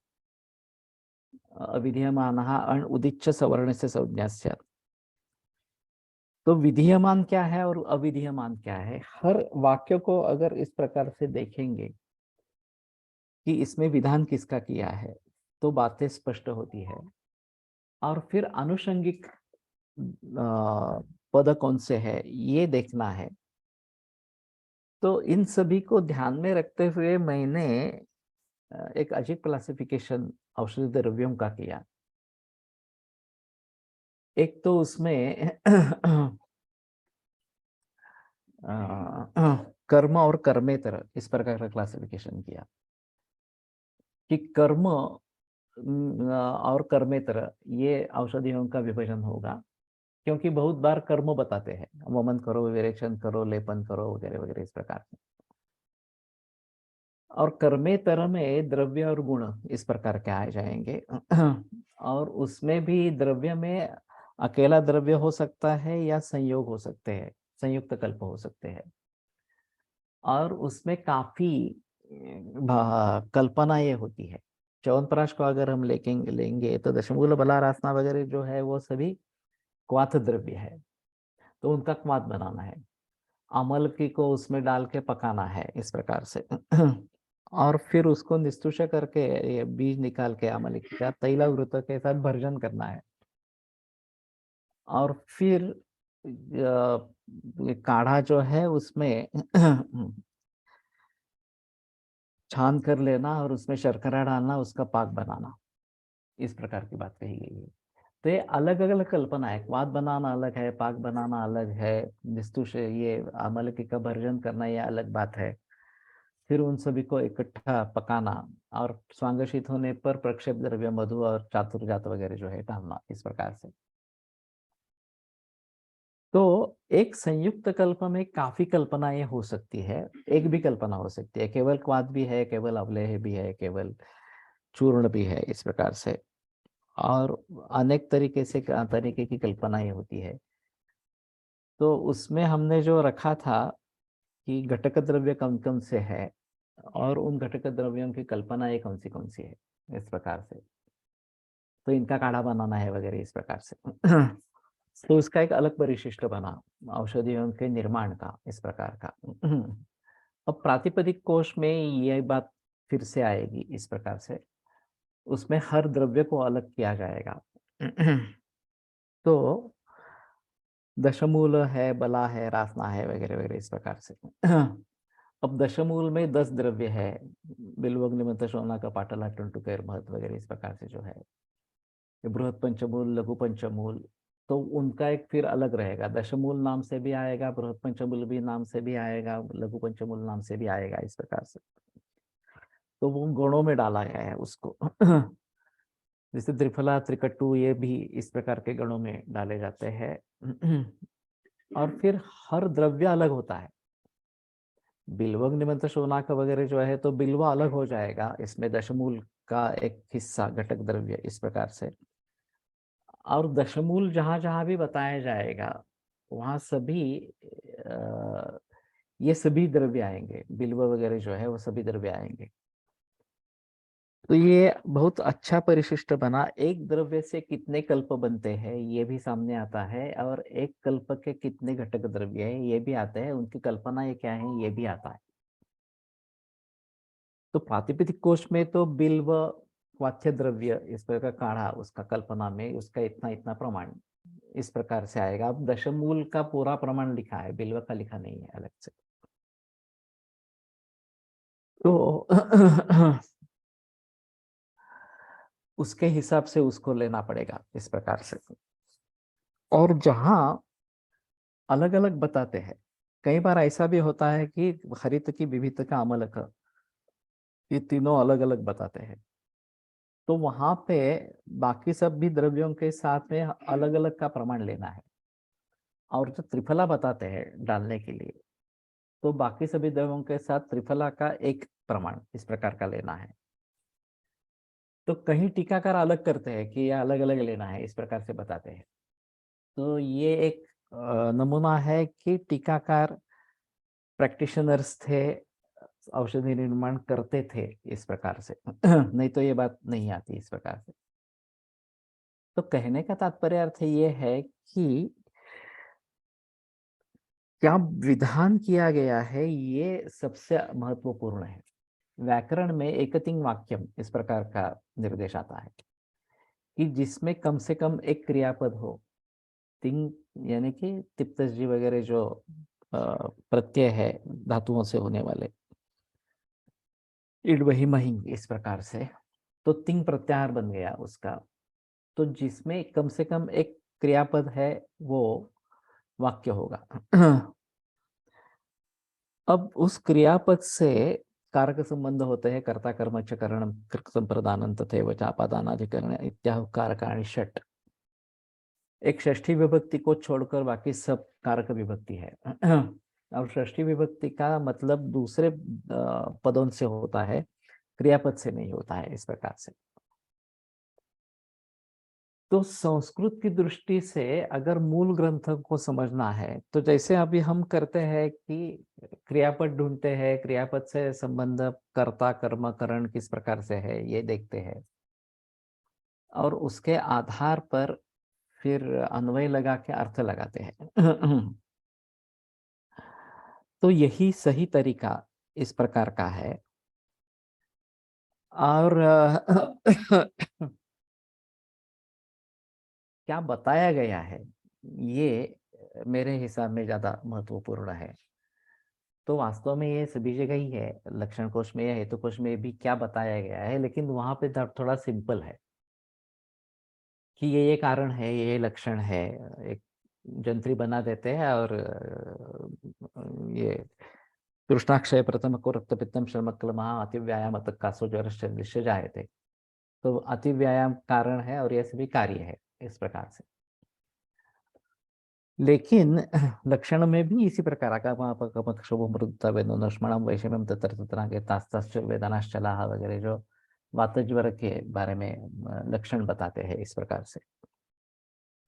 अविधीयमान अण उदिच्च सवर्ण से संज्ञा स्यात्। तो विधीयमान क्या है और अविधीयमान क्या है, हर वाक्य को अगर इस प्रकार से देखेंगे कि इसमें विधान किसका किया है, तो बातें स्पष्ट होती है। और फिर आनुषंगिक पद कौन से है ये देखना है। तो इन सभी को ध्यान में रखते हुए मैंने एक अजीब क्लासिफिकेशन औषधि द्रव्यों का किया। एक तो उसमें कर्म और कर्मेतर इस प्रकार का क्लासिफिकेशन किया कि कर्म और कर्मेतर ये औषधियों का विभाजन होगा। क्योंकि बहुत बार कर्म बताते हैं, वमन करो, विरेचन करो, लेपन करो, वगैरह वगैरह इस प्रकार से। और कर्मेतर में द्रव्य और गुण इस प्रकार के आ जाएंगे। और उसमें भी द्रव्य में अकेला द्रव्य हो सकता है या संयोग हो सकते हैं, संयुक्त कल्प हो सकते हैं। और उसमें काफी कल्पना ये होती है। च्यवनप्राश को अगर हम लेंगे तो दशमूल बला रासना वगैरह जो है वो सभी क्वाथ द्रव्य है, तो उनका क्वाथ बनाना है। अमल की को उसमें डाल के पकाना है इस प्रकार से। और फिर उसको निस्तुष करके ये बीज निकाल के अमलिक का तैलावृत के साथ भर्जन करना है। और फिर ये काढ़ा जो है उसमें छान कर लेना और उसमें शर्करा डालना, उसका पाक बनाना, इस प्रकार की बात कही गई है। तो ये अलग अलग कल्पना है, क्वाथ बनाना अलग है, पाक बनाना अलग है, निस्तुष ये अमलकी का भर्जन करना ये अलग बात है। फिर उन सभी को इकट्ठा पकाना और स्वांगशित होने पर प्रक्षेप द्रव्य मधु और चातुर्जात वगैरह जो है डालना, इस प्रकार से। तो एक संयुक्त कल्प में काफी कल्पनाएं हो सकती है, एक भी कल्पना हो सकती है, केवल क्वाथ भी है, केवल अवलेह भी है, केवल चूर्ण भी है, इस प्रकार से। और अनेक तरीके की कल्पनाएं होती है। तो उसमें हमने जो रखा था कि घटक द्रव्य कौन कौन से है और उन घटक द्रव्यों की कल्पनाएं कौन सी है, इस प्रकार से। तो इनका काढ़ा बनाना है वगैरह इस प्रकार से। तो उसका एक अलग परिशिष्ट बना औषधियों के निर्माण का, इस प्रकार का। अब प्रातिपदिक कोश में ये बात फिर से आएगी इस प्रकार से, उसमें हर द्रव्य को अलग किया जाएगा। तो दशमूल है, बला है, रासना है, वगैरह वगैरह इस प्रकार से। अब दशमूल में 10 द्रव्य है, बिल्वग्निमंत, शोना का पाटला, टुंटुकेर, महत वगैरह इस प्रकार से जो है। बृहत पंचमूल, लघु पंचमूल, तो उनका एक फिर अलग रहेगा। दशमूल नाम से भी आएगा, बृहत पंचमूल भी नाम से भी आएगा, लघु पंचमूल नाम से भी आएगा, इस प्रकार से। तो वो गुणों में डाला गया है उसको। जैसे त्रिफला, त्रिकट्टु, ये भी इस प्रकार के गणों में डाले जाते हैं। और फिर हर द्रव्य अलग होता है। बिल्वग्निमंत, शोनाक वगैरह जो है तो बिल्वा अलग हो जाएगा, इसमें दशमूल का एक हिस्सा घटक द्रव्य, इस प्रकार से। और दशमूल जहां जहां भी बताया जाएगा वहां सभी ये सभी द्रव्य आएंगे, बिल्व वगैरह जो है वो सभी द्रव्य आएंगे। तो ये बहुत अच्छा परिशिष्ट बना। एक द्रव्य से कितने कल्प बनते हैं ये भी सामने आता है, और एक कल्प के कितने घटक द्रव्य है ये भी आते हैं, उनकी कल्पना ये क्या है ये भी आता है। तो प्रातिपदिक कोश में तो बिल्व, वाच्य द्रव्य, इस प्रकार का काढ़ा, उसका कल्पना में उसका इतना इतना प्रमाण इस प्रकार से आएगा। अब दशमूल का पूरा प्रमाण लिखा है, बिल्व का लिखा नहीं है अलग से। तो उसके हिसाब से उसको लेना पड़ेगा इस प्रकार से। और जहां अलग अलग बताते हैं, कई बार ऐसा भी होता है कि हरित की विविध का अमलक, ये तीनों अलग अलग बताते हैं। तो वहां पे बाकी सब भी द्रव्यों के साथ में अलग अलग का प्रमाण लेना है। और जो त्रिफला बताते हैं डालने के लिए, तो बाकी सभी द्रव्यों के साथ त्रिफला का एक प्रमाण इस प्रकार का लेना है। तो कहीं टीकाकार अलग करते हैं कि यह अलग अलग लेना है, इस प्रकार से बताते हैं। तो ये एक नमूना है कि टीकाकार प्रैक्टिशनर्स थे, औषधि निर्माण करते थे इस प्रकार से। नहीं तो ये बात नहीं आती इस प्रकार से। तो कहने का तात्पर्य अर्थ ये है कि क्या विधान किया गया है ये सबसे महत्वपूर्ण है। व्याकरण में एकतिंग वाक्यम इस प्रकार का निर्देश आता है कि जिसमें कम से कम एक क्रियापद हो। तिंग यानी कि तिप्तजी वगैरह जो प्रत्यय है धातुओं से होने वाले, इड वही महिंग इस प्रकार से, तो तिंग प्रत्याहार बन गया उसका। तो जिसमें कम से कम एक क्रियापद है वो वाक्य होगा। अब उस क्रियापद से कारक संबंध होते हैं, कर्ता कर्म च करणम कृत संप्रदानम तथैव चापादानाधिकरण इत्याहु कारकाणि षट्। एक षष्ठी विभक्ति को छोड़कर बाकी सब कारक विभक्ति है। और षष्ठी विभक्ति का मतलब दूसरे पदों से होता है, क्रियापद से नहीं होता है, इस प्रकार से। तो संस्कृत की दृष्टि से अगर मूल ग्रंथ को समझना है तो जैसे अभी हम करते हैं कि क्रियापद ढूंढते हैं, क्रियापद से संबंध कर्ता कर्म करण किस प्रकार से है ये देखते हैं, और उसके आधार पर फिर अन्वय लगा के अर्थ लगाते हैं। तो यही सही तरीका इस प्रकार का है। और क्या बताया गया है ये मेरे हिसाब में ज्यादा महत्वपूर्ण है। तो वास्तव में ये सभी जगह ही है, लक्षण कोश में या हेतु कोश में भी क्या बताया गया है, लेकिन वहां पे थोड़ा सिंपल है कि ये कारण है, ये लक्षण है, एक जंत्री बना देते हैं और ये कृष्णाक्षय प्रथम को रक्त पित्तम शर्मक्ल महा अति व्यायाम अतक कासो ज्वर जाए थे। तो अति व्यायाम कारण है और ये सभी कार्य है, इस प्रकार से। लेकिन लक्षण में भी इसी प्रकार वैषम्यम तत्र तास्ताश्च वेदनाश्चलाः वगैरह जो वातज्वर के बारे में लक्षण बताते हैं, इस प्रकार से।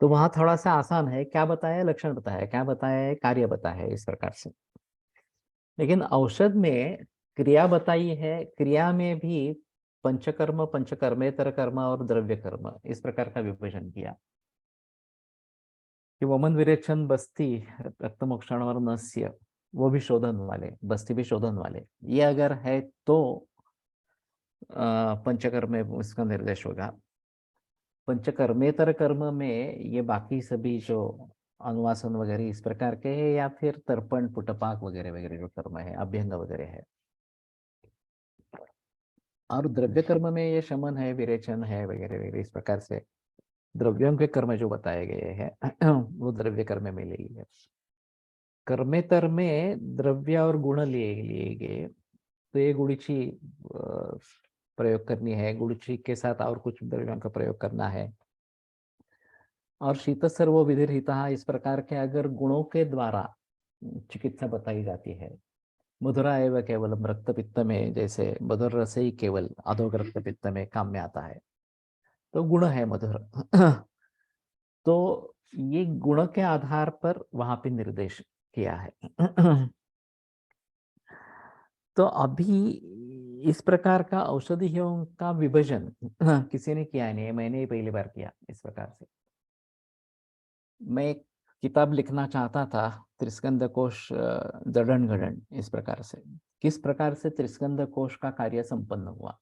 तो वहां थोड़ा सा आसान है, क्या बताया लक्षण बताया, क्या बताया कार्य बताया है, इस प्रकार से। लेकिन औषध में क्रिया बताई है, क्रिया में भी पंचकर्म, पंचकर्मेतर कर्म और द्रव्य कर्म, इस प्रकार का विभाजन किया कि वमन विरेचन बस्ती रक्तमोक्षण और नस्य, वो भी शोधन वाले, बस्ती भी शोधन वाले, ये अगर है तो पंचकर्म में इसका निर्देश होगा। पंचकर्मेतर कर्म में ये बाकी सभी जो अनुवासन वगैरह इस प्रकार के है, या फिर तर्पण पुटपाक वगैरह वगैरह जो कर्म है, अभ्यंग वगैरह है। और द्रव्य कर्म में ये शमन है, विरेचन है वगैरह वगैरह, इस प्रकार से द्रव्यों के कर्म जो बताए गए हैं वो द्रव्य कर्म में लिए है। कर्मेतर में द्रव्य और गुण लिए लिए गए, तो ये गुड़िची प्रयोग करनी है, गुड़िची के साथ और कुछ द्रव्यों का प्रयोग करना है। और शीत सर्वो विधिरहिता, इस प्रकार के अगर गुणों के द्वारा चिकित्सा बताई जाती है। मधुरा एवं केवल रक्त पित्त में, जैसे मधुर रस ही केवल अधोग रक्त पित्त में काम में आता है, तो गुण है मधुर। तो ये गुण के आधार पर वहां पे निर्देश किया है। तो अभी इस प्रकार का औषधियों का विभाजन किसी ने किया नहीं है, मैंने ही पहली बार किया इस प्रकार से। मैं एक किताब लिखना चाहता था, त्रिस्कंद कोश जड़न घड़न, इस प्रकार से किस प्रकार से त्रिस्कंद कोश का कार्य संपन्न हुआ,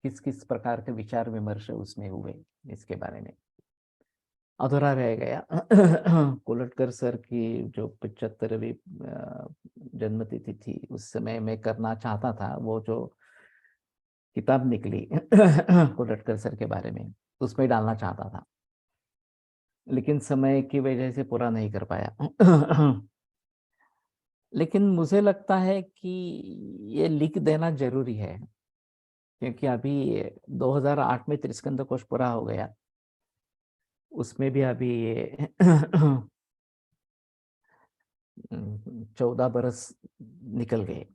किस किस प्रकार के विचार विमर्श उसमें हुए, इसके बारे में अधूरा रह गया। कोलटकर सर की जो 75वीं जन्मतिथि थी, उस समय मैं करना चाहता था, वो जो किताब निकली कोलटकर सर के बारे में, उसमें डालना चाहता था, लेकिन समय की वजह से पूरा नहीं कर पाया। लेकिन मुझे लगता है कि ये लिख देना जरूरी है, क्योंकि अभी 2008 में त्रिस्कंद कोश पूरा हो गया, उसमें भी अभी 14 बरस निकल गए,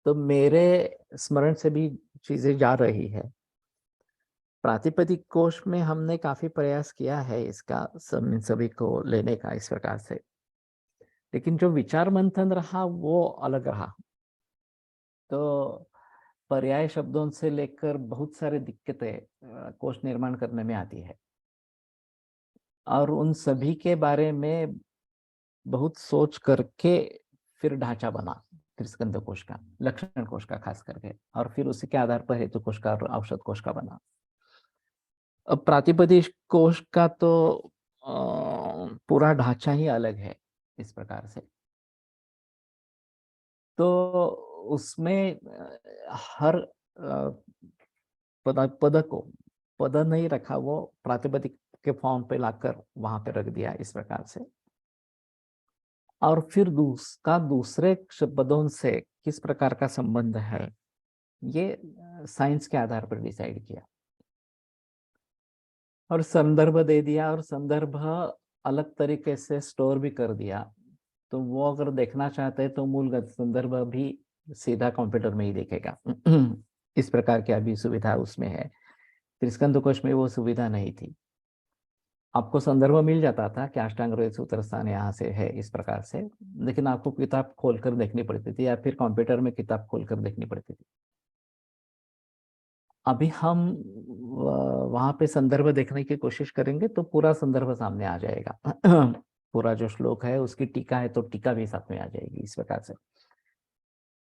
तो मेरे स्मरण से भी चीजें जा रही है। प्रातिपदिक कोश में हमने काफी प्रयास किया है इसका सभी को लेने का, इस प्रकार से। लेकिन जो विचार मंथन रहा वो अलग रहा। तो पर्याय शब्दों से लेकर बहुत सारे दिक्कतें कोश निर्माण करने में आती है, और उन सभी के बारे में बहुत सोच करके फिर ढांचा बना त्रिस्कंद कोश का, लक्षण कोश का खास करके, और फिर उसी के आधार पर हेतु कोश का और औषध कोश का बना। अब प्रातिपदिक कोश का तो पूरा ढांचा ही अलग है, इस प्रकार से। तो उसमें हर पद को पद नहीं रखा, वो प्रातिपदिक के फॉर्म पे लाकर वहां पे रख दिया, इस प्रकार से। और फिर दूसरे पदों से किस प्रकार का संबंध है, ये साइंस के आधार पर डिसाइड किया। और संदर्भ दे दिया, और संदर्भ अलग तरीके से स्टोर भी कर दिया। तो वो अगर देखना चाहते हैं तो मूल संदर्भ भी सीधा कंप्यूटर में ही देखेगा। इस प्रकार की अभी सुविधा उसमें है। त्रिस्कंद कोश में वो सुविधा नहीं थी। आपको संदर्भ मिल जाता था कि अष्टांग हृदय सूत्र स्थान यहाँ से है इस प्रकार से, लेकिन आपको किताब खोलकर देखनी पड़ती थी या फिर कंप्यूटर में किताब खोलकर देखनी पड़ती थी। अभी हम वहां पे संदर्भ देखने की कोशिश करेंगे तो पूरा संदर्भ सामने आ जाएगा। पूरा जो श्लोक है उसकी टीका है तो टीका भी साथ में आ जाएगी इस प्रकार से।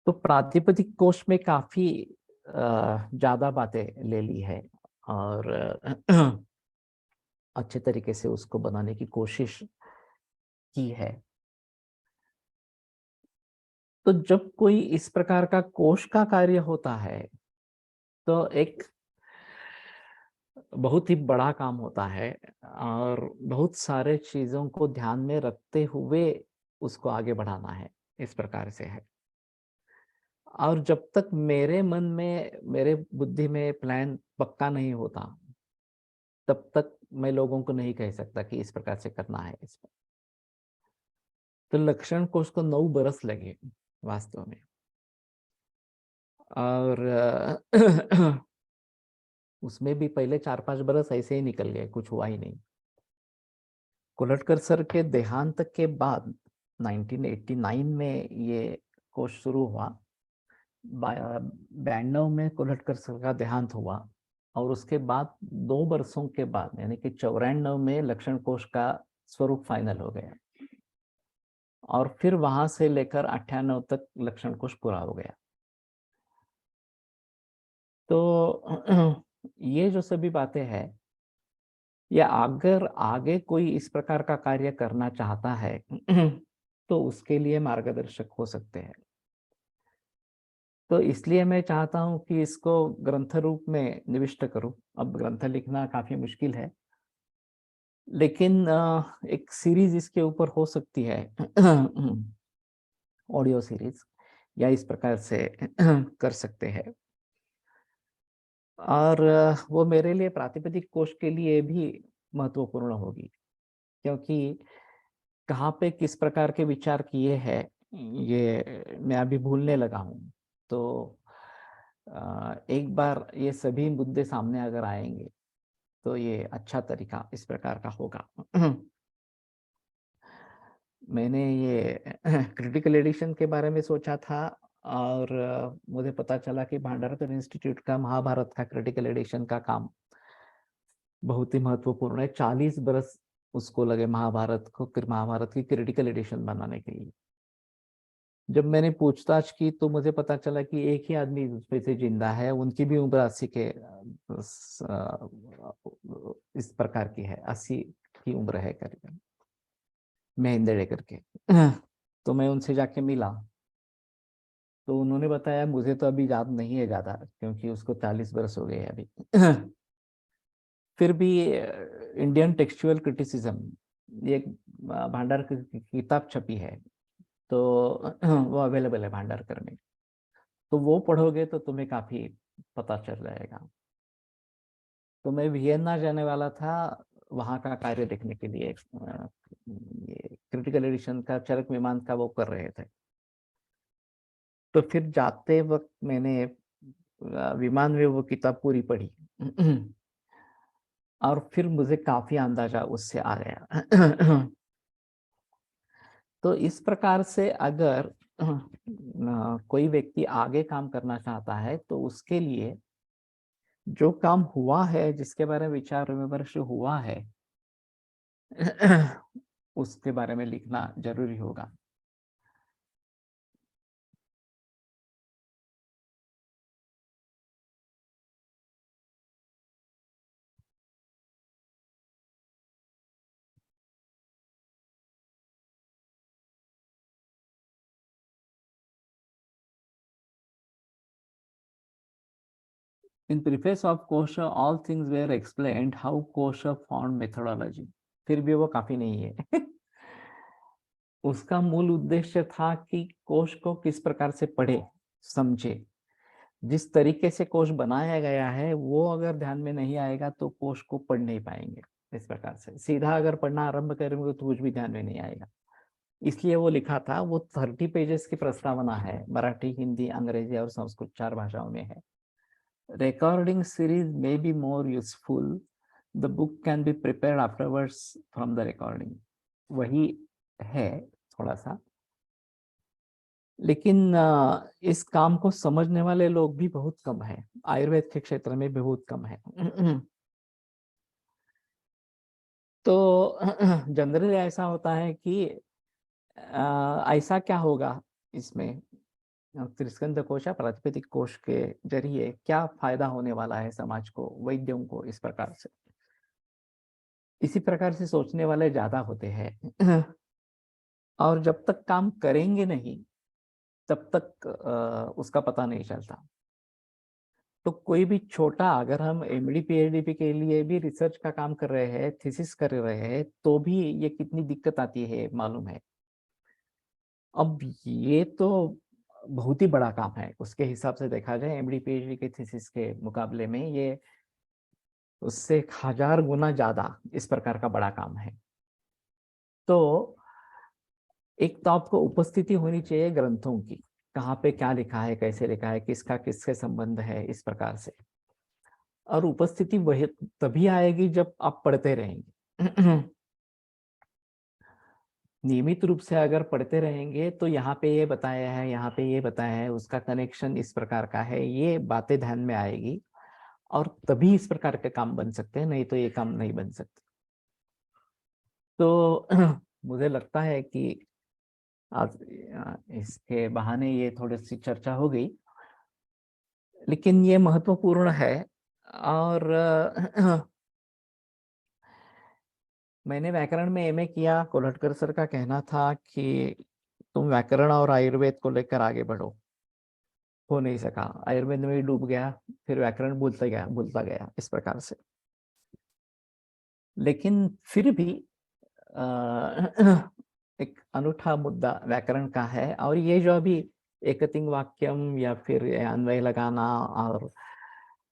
तो प्रातिपदिक कोश में काफी ज्यादा बातें ले ली है और अच्छे तरीके से उसको बनाने की कोशिश की है। तो जब कोई इस प्रकार का कोश का कार्य होता है तो एक बहुत ही बड़ा काम होता है और बहुत सारे चीजों को ध्यान में रखते हुए उसको आगे बढ़ाना है, इस प्रकार से है। और जब तक मेरे मन में, मेरे बुद्धि में प्लान पक्का नहीं होता, तब तक मैं लोगों को नहीं कह सकता कि इस प्रकार से करना है इस पर। तो लक्षण कोश को 9 बरस लगे वास्तव में। और उसमें भी पहले 4-5 बरस ऐसे ही निकल गए, कुछ हुआ ही नहीं। कुलटकर सर के देहांत के बाद 1989 में ये कोर्स शुरू हुआ। 92 में कुलटकर सर का देहांत हुआ और उसके बाद 2 वर्षों के बाद यानी कि 94 में लक्षण कोश का स्वरूप फाइनल हो गया और फिर वहां से लेकर 98 तक लक्षण कोश पूरा हो गया। तो ये जो सभी बातें हैं, या अगर आगे कोई इस प्रकार का कार्य करना चाहता है तो उसके लिए मार्गदर्शक हो सकते हैं। तो इसलिए मैं चाहता हूं कि इसको ग्रंथ रूप में निविष्ट करूं। अब ग्रंथ लिखना काफी मुश्किल है, लेकिन एक सीरीज इसके ऊपर हो सकती है, ऑडियो सीरीज, या इस प्रकार से कर सकते हैं। और वो मेरे लिए प्रातिपदिक कोश के लिए भी महत्वपूर्ण होगी, क्योंकि कहाँ पे किस प्रकार के विचार किए हैं ये मैं अभी भूलने लगा हूँ। तो एक बार ये सभी मुद्दे सामने अगर आएंगे तो ये अच्छा तरीका इस प्रकार का होगा। मैंने ये क्रिटिकल एडिशन के बारे में सोचा था और मुझे पता चला कि भांडारकर इंस्टीट्यूट का महाभारत का क्रिटिकल एडिशन का काम बहुत ही महत्वपूर्ण है। 40 बरस उसको लगे महाभारत को, फिर महाभारत की क्रिटिकल एडिशन बनाने के लिए। जब मैंने पूछताछ की तो मुझे पता चला कि एक ही आदमी उसमें से जिंदा है, उनकी भी उम्र 80 के इस प्रकार की है, 80 की उम्र है करीबन, महेंद्र करके। तो मैं उनसे जाके मिला तो उन्होंने बताया, मुझे तो अभी याद नहीं है ज्यादा क्योंकि उसको 40 बरस हो गए अभी। फिर भी इंडियन टेक्सचुअल क्रिटिसिज्म एक भांडार की किताब छपी है, तो वो अवेलेबल है भांडारकर में। तो वो पढ़ोगे तो तुम्हें काफी पता चल जाएगा। तो मैं वियन्ना जाने वाला था वहाँ का कार्य देखने के लिए। ये क्रिटिकल एडिशन का चरक विमान का वो कर रहे थे। तो फिर जाते वक्त मैंने विमान में वो किताब पूरी पढ़ी। और फिर मुझे काफी अंदाजा उससे आ गया। तो इस प्रकार से अगर कोई व्यक्ति आगे काम करना चाहता है तो उसके लिए जो काम हुआ है, जिसके बारे में विचार विमर्श हुआ है, उसके बारे में लिखना जरूरी होगा। In preface of Kosha, all things were explained how Kosha found methodology. फिर भी वो काफी नहीं है। उसका मूल उद्देश्य था कि कोश को किस प्रकार से पढ़े, समझे, जिस तरीके से कोश बनाया गया है वो अगर ध्यान में नहीं आएगा तो कोश को पढ़ नहीं पाएंगे। इस प्रकार से सीधा अगर पढ़ना आरंभ करेंगे तो कुछ भी ध्यान में नहीं आएगा। इसलिए वो लिखा था, वो 30 पेजेस की प्रस्तावना है, मराठी, हिंदी, अंग्रेजी और संस्कृत 4 भाषाओं में है। Recording series may be more useful. The book can be prepared afterwards from the recording. वही है थोड़ा सा, लेकिन इस काम को समझने वाले लोग भी बहुत कम है, आयुर्वेद के क्षेत्र में भी बहुत कम है। तो जनरली ऐसा होता है कि ऐसा क्या होगा इसमें, त्रिस्कंद कोश या प्रातिपदिक कोश के जरिए क्या फायदा होने वाला है समाज को, वैद्यों को, इस प्रकार से, इसी प्रकार से सोचने वाले ज्यादा होते हैं। और जब तक काम करेंगे नहीं तब तक उसका पता नहीं चलता। तो कोई भी छोटा, अगर हम एमडी पीएचडी के लिए भी रिसर्च का काम कर रहे हैं, थीसिस कर रहे हैं, तो भी ये कितनी दिक्कत आती है मालूम है। अब ये तो बहुत ही बड़ा काम है उसके हिसाब से देखा जाए, एमडी पीएचडी के थीसिस के मुकाबले में ये उससे 1000 गुना ज्यादा इस प्रकार का बड़ा काम है। तो एक तो आपको उपस्थिति होनी चाहिए ग्रंथों की, कहाँ पे क्या लिखा है, कैसे लिखा है, किसका किससे संबंध है, इस प्रकार से। और उपस्थिति वही तभी आएगी जब आप पढ़ते रहेंगे। नियमित रूप से अगर पढ़ते रहेंगे तो यहाँ पे ये बताया है, यहाँ पे ये बताया है, उसका कनेक्शन इस प्रकार का है, ये बातें ध्यान में आएगी और तभी इस प्रकार के काम बन सकते हैं, नहीं तो ये काम नहीं बन सकते। तो मुझे लगता है कि आज इसके बहाने ये थोड़ी सी चर्चा हो गई, लेकिन ये महत्वपूर्ण है। और मैंने व्याकरण में एमए किया, कोल्हटकर सर का कहना था कि तुम व्याकरण और आयुर्वेद को लेकर आगे बढ़ो। हो नहीं सका, आयुर्वेद में भी डूब गया, फिर व्याकरण भूलता गया इस प्रकार से। लेकिन फिर भी एक अनूठा मुद्दा व्याकरण का है, और ये जो अभी एकतिंग वाक्यम या फिर अन्वय लगाना और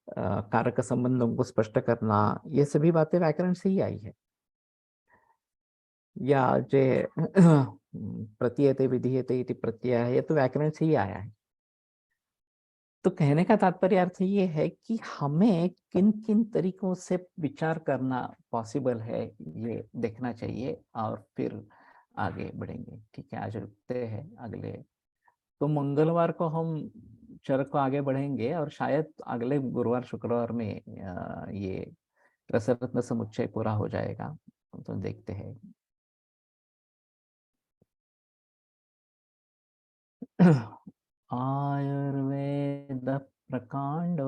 कारक संबंधों को स्पष्ट करना, ये सभी बातें व्याकरण से ही आई है। या जे प्रतीयते विधीयते इति प्रत्यय है, ये तो व्याकरण से ही आया है। तो कहने का तात्पर्य अर्थ ये है कि हमें किन किन तरीकों से विचार करना पॉसिबल है ये देखना चाहिए, और फिर आगे बढ़ेंगे। ठीक है, आज रुकते हैं, अगले तो मंगलवार को हम चरक को आगे बढ़ेंगे, और शायद अगले गुरुवार शुक्रवार में ये रसरत्न समुच्चय पूरा हो जाएगा। तो देखते हैं। आयुर्वेद प्रकांड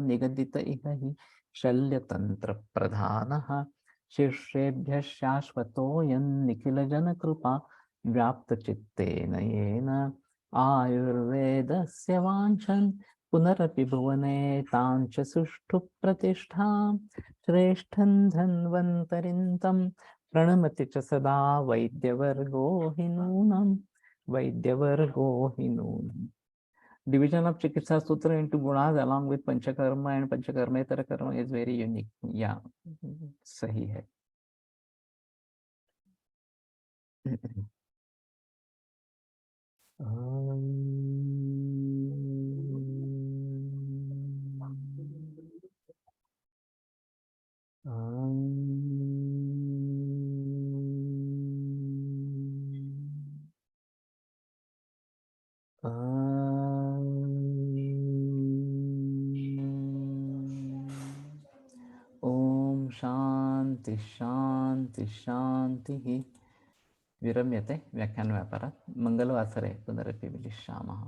निगदित इह हि शल्यतंत्र प्रधानः शिष्येभ्यः शाश्वतोऽयं निखिल जन कृपा व्याप्त चित्तेन येन आयुर्वेदस्य वाञ्छन् पुनरपि भुवने ताञ्च सुष्ठु प्रतिष्ठां श्रेष्ठं धन्वन्तरिं तं प्रणमति च सदा वैद्यवर्गो हि नूनम् वैद्यवर्गो हि नूनम्। Division of Chikitsa Sutra into gunas along with Panchakarma and Panchakarmetara karma is very unique. Yeah, सही है। ओम शांति शांति शांति। विरम्यते व्याख्यान व्यापारात्। मंगलवासरे पुनरपि मिलिष्यामः।